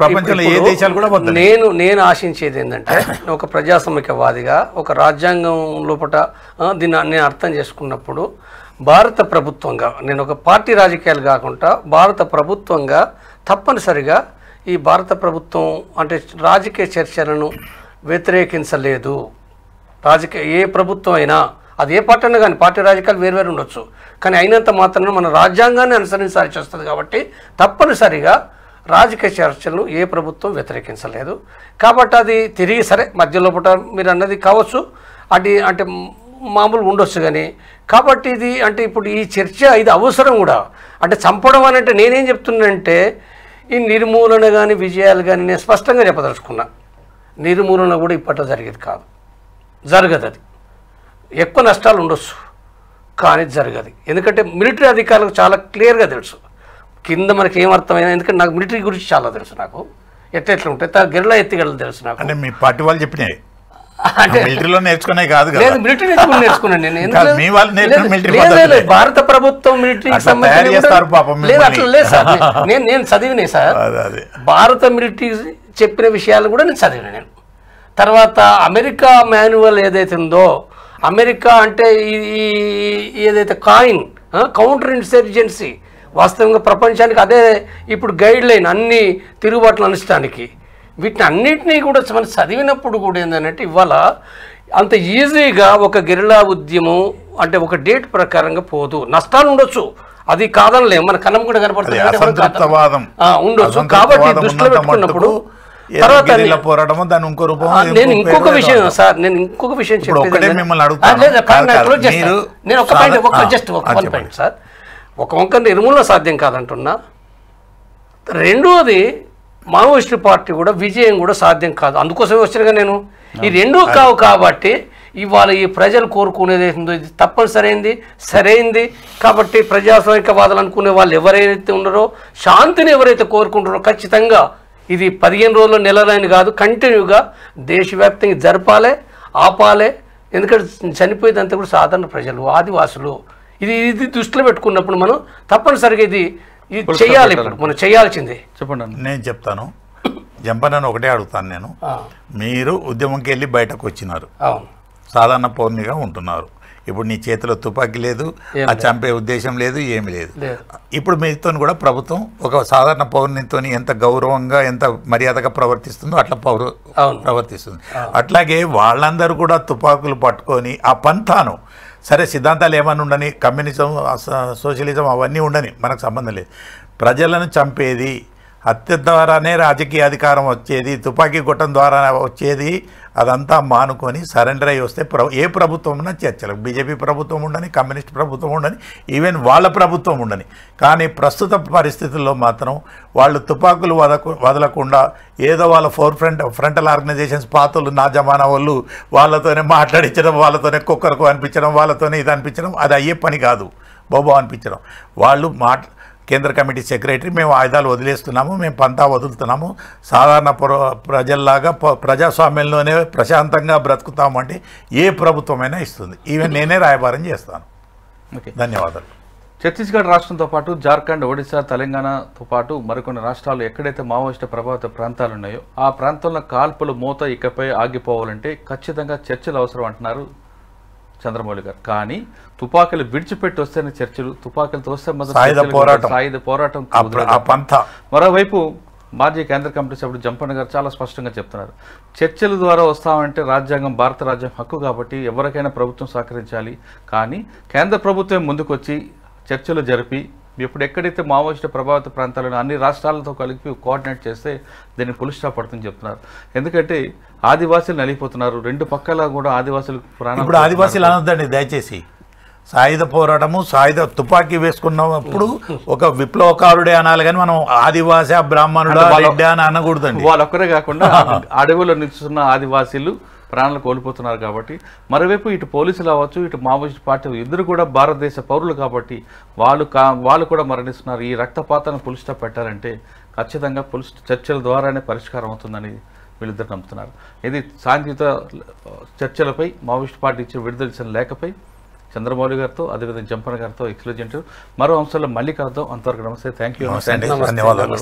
ప్రపంచంలో ఏ దేశాలు కూడా వద్దు. నేను ఆశించేది ఏంటంటే ఒక ప్రజాస్వామికవాదిగా ఒక రాజ్యాంగం లోపల దీన్ని నేను అర్థం చేసుకున్నప్పుడు భారత ప్రభుత్వంగా, నేను ఒక పార్టీ రాజకీయాలు కాకుండా భారత ప్రభుత్వంగా తప్పనిసరిగా ఈ భారత ప్రభుత్వం అంటే రాజకీయ చర్చలను వ్యతిరేకించలేదు. ఏ ప్రభుత్వం అయినా అది ఏ పార్టీ అయినా కానీ, పార్టీ రాజకీయాలు వేరు ఉండొచ్చు, కానీ అయినంత మాత్రాన మన రాజ్యాంగాన్ని అనుసరించాల్సి వస్తుంది. కాబట్టి తప్పనిసరిగా రాజకీయ చర్చలను ఏ ప్రభుత్వం వ్యతిరేకించలేదు. కాబట్టి అది తిరిగి సరే మధ్యలో మీరు అన్నది కావచ్చు, అది అంటే మామూలు ఉండొచ్చు. కానీ కాబట్టి ఇది అంటే ఇప్పుడు ఈ చర్చ ఇది అవసరం కూడా. అంటే చంపడం అని అంటే నేనేం చెప్తున్నానంటే ఈ నిర్మూలన కానీ విజయాలు కానీ నేను స్పష్టంగా చెప్పదలుచుకున్నా, నిర్మూలన కూడా ఇప్పట్లో జరిగేది కాదు, జరగదు. అది ఎక్కువ నష్టాలు ఉండొచ్చు కానీ జరగదు. ఎందుకంటే మిలిటరీ అధికారులకు చాలా క్లియర్గా తెలుసు కింద మనకి ఏమర్థమైనా, ఎందుకంటే నాకు మిలిటరీ గురించి చాలా తెలుసు, నాకు ఎట్లా ఉంటాయి గెరళ ఎత్తిగడలు తెలుసు నాకు. అంటే మీ పార్టీ వాళ్ళు చెప్పినాయి అంటే మిలిటరీలో నేర్చుకునే కాదు కదా? లేదు, మిలిటరీ నేర్చుకున్నాను నేను. భారత ప్రభుత్వం మిలిటరీకి నేను చదివినే సార్. భారత మిలిటరీ చెప్పిన విషయాలు కూడా నేను చదివిన. నేను తర్వాత అమెరికా మాన్యువల్ ఏదైతే ఉందో, అమెరికా అంటే ఏదైతే కౌంటర్ ఇన్సర్జెన్సీ వాస్తవంగా ప్రపంచానికి అదే ఇప్పుడు గైడ్ లైన్ అన్ని తిరుగుబాట్లు అనడానికి. వీటిని అన్నింటినీ కూడా మనం చదివినప్పుడు కూడా ఏంటంటే ఇవాళ అంత ఈజీగా ఒక గెరిల్లా ఉద్యమం అంటే ఒక డేట్ ప్రకారంగా పోదు. నష్టాలు ఉండొచ్చు, అది కాదనలేము, మన కన్నం కూడా కనపడుతుంది ఉండొచ్చు. కాబట్టి దృష్టిలో పెట్టుకున్నప్పుడు తర్వాత నేను ఇంకొక విషయం సార్, నేను ఇంకొక విషయం చెప్పేది నేను ఒక పాయింట్ సార్, ఒక వంక నిర్మూలన సాధ్యం కాదంటున్నా. రెండోది మావోయిస్టు పార్టీ కూడా విజయం కూడా సాధ్యం కాదు. అందుకోసమే వచ్చినగా నేను ఈ రెండూ కావు. కాబట్టి ఇవాళ ఈ ప్రజలు కోరుకునేది ఏందో ఇది తప్పనిసరైంది, సరైంది. కాబట్టి ప్రజాస్వామికవాదులు అనుకునే వాళ్ళు ఎవరైతే ఉన్నారో, శాంతిని ఎవరైతే కోరుకుంటారో ఖచ్చితంగా ఇది 15 రోజుల నెలలని కాదు, కంటిన్యూగా దేశవ్యాప్తంగా జరపాలి, ఆపాలి. ఎందుకంటే చనిపోయేదంతా కూడా సాధారణ ప్రజలు, ఆదివాసులు. ఇది దృష్టిలో పెట్టుకున్నప్పుడు మనం తప్పనిసరిగా ఇది చేయాలి. మనం చేయాల్సిందే. చెప్పండి. నేను చెప్తాను, జంపనని ఒకటే అడుగుతాను నేను. మీరు ఉద్యమంకి వెళ్ళి బయటకు వచ్చినారు, సాధారణ పౌరునిగా ఉంటున్నారు. ఇప్పుడు నీ చేతిలో తుపాకీ లేదు, ఆ చంపే ఉద్దేశం లేదు, ఏమి లేదు. ఇప్పుడు మీతో కూడా ప్రభుత్వం ఒక సాధారణ పౌరునితో ఎంత గౌరవంగా ఎంత మర్యాదగా ప్రవర్తిస్తుందో అట్లా ప్రవర్తిస్తుంది. అట్లాగే వాళ్ళందరూ కూడా తుపాకులు పట్టుకొని ఆ పంథాను, సరే సిద్ధాంతాలు ఏమన్నా ఉండని, కమ్యూనిజం సోషలిజం అవన్నీ ఉండని, మనకు సంబంధం లేదు. ప్రజలను చంపేది, హత్య ద్వారానే రాజకీయ అధికారం వచ్చేది, తుపాకీ కొట్టడం ద్వారా వచ్చేది, అదంతా మానుకొని సరెండర్ అయ్యి వస్తే ఏ ప్రభుత్వం ఉన్నా చర్చలకు, బీజేపీ ప్రభుత్వం ఉండని, కమ్యూనిస్ట్ ప్రభుత్వం ఉండని, ఈవెన్ వాళ్ళ ప్రభుత్వం ఉండని. కానీ ప్రస్తుత పరిస్థితుల్లో మాత్రం వాళ్ళు తుపాకులు వదలకుండా ఏదో వాళ్ళ ఫ్రంటల్ ఆర్గనైజేషన్స్ పాతలు నా జమానా వాళ్ళు వాళ్ళతోనే మాట్లాడించడం, వాళ్ళతోనే కుక్కరకు అనిపించడం, వాళ్ళతోనే ఇది అనిపించడం, అది అయ్యే పని కాదు, బాబా అనిపించడం. వాళ్ళు కేంద్ర కమిటీ సెక్రటరీ మేము ఆయుధాలు వదిలేస్తున్నాము, మేము పంతా వదులుతున్నాము, సాధారణ ప్రజల్లాగా ప్రజాస్వామ్యంలోనే ప్రశాంతంగా బ్రతుకుతాము అంటే ఏ ప్రభుత్వమైనా ఇస్తుంది. ఈవెన్ నేనే రాయబారం చేస్తాను. ధన్యవాదాలు. ఛత్తీస్గఢ్ రాష్ట్రంతో పాటు జార్ఖండ్, ఒడిశా, తెలంగాణతో పాటు మరికొన్ని రాష్ట్రాలు ఎక్కడైతే మావోయిస్టు ప్రభావిత ప్రాంతాలు ఉన్నాయో ఆ ప్రాంతంలో కాల్పుల మూత ఇకపై ఆగిపోవాలంటే ఖచ్చితంగా చర్చలు అవసరం అంటున్నారు చంద్రమౌళి గారు. కానీ తుపాకులు విడిచిపెట్టి వస్తేనే చర్చలు, తుపాకులతో వస్తే సాయుధ పోరాటం. మరోవైపు మాజీ కేంద్ర కమిటీ సభ్యుడు జంపన్న గారు చాలా స్పష్టంగా చెప్తున్నారు, చర్చల ద్వారా వస్తామంటే రాజ్యాంగం, భారత రాజ్యం హక్కు కాబట్టి ఎవరికైనా ప్రభుత్వం సహకరించాలి, కానీ కేంద్ర ప్రభుత్వం ముందుకొచ్చి చర్చలు జరిపి ఇప్పుడు ఎక్కడైతే మావోయిస్టు ప్రభావిత ప్రాంతాలను అన్ని రాష్ట్రాలతో కలిపి కోఆర్డినేట్ చేస్తే దీన్ని పులి స్టాప్ పడుతుందని చెప్తున్నారు. ఎందుకంటే ఆదివాసీలు నలిగిపోతున్నారు, రెండు పక్కల కూడా ఆదివాసులు ప్రాణాలు. ఇప్పుడు ఆదివాసీలు అనొద్దండి దయచేసి, సాయుధ పోరాటము, సాయుధ తుపాకీ వేసుకున్నప్పుడు ఒక విప్లవకారుడే అనాలి, కానీ మనం ఆదివాసి, బ్రాహ్మణుడు, రెడ్డి అని అనకూడదండి. వాళ్ళొక్కరే కాకుండా అడవిలో నిలుస్తున్న ఆదివాసీలు ప్రాణాలు కోల్పోతున్నారు. కాబట్టి మరోవైపు ఇటు పోలీసులు అవ్వచ్చు, ఇటు మావోయిస్ట్ పార్టీ ఇద్దరు కూడా భారతదేశ పౌరులు కాబట్టి వాళ్ళు కూడా మరణిస్తున్నారు. ఈ రక్తపాతాన్ని పులి స్టాప్ పెట్టాలంటే ఖచ్చితంగా చర్చల ద్వారానే పరిష్కారం అవుతుందని వీళ్ళిద్దరు నమ్ముతున్నారు. ఇది శాంతియుత చర్చలపై మావోయిస్ట్ పార్టీ ఇచ్చిన విడుదల లేఖపై చంద్రమౌళి గారితో అదేవిధంగా జంపన్న గారితో ఎక్స్క్లూజివ్ ఇంటర్వ్యూ. మరో అంశాల్లో మళ్ళీ కలుద్దాం. అంతవరకు నమస్తే. Thank you. ధన్యవాదాలు.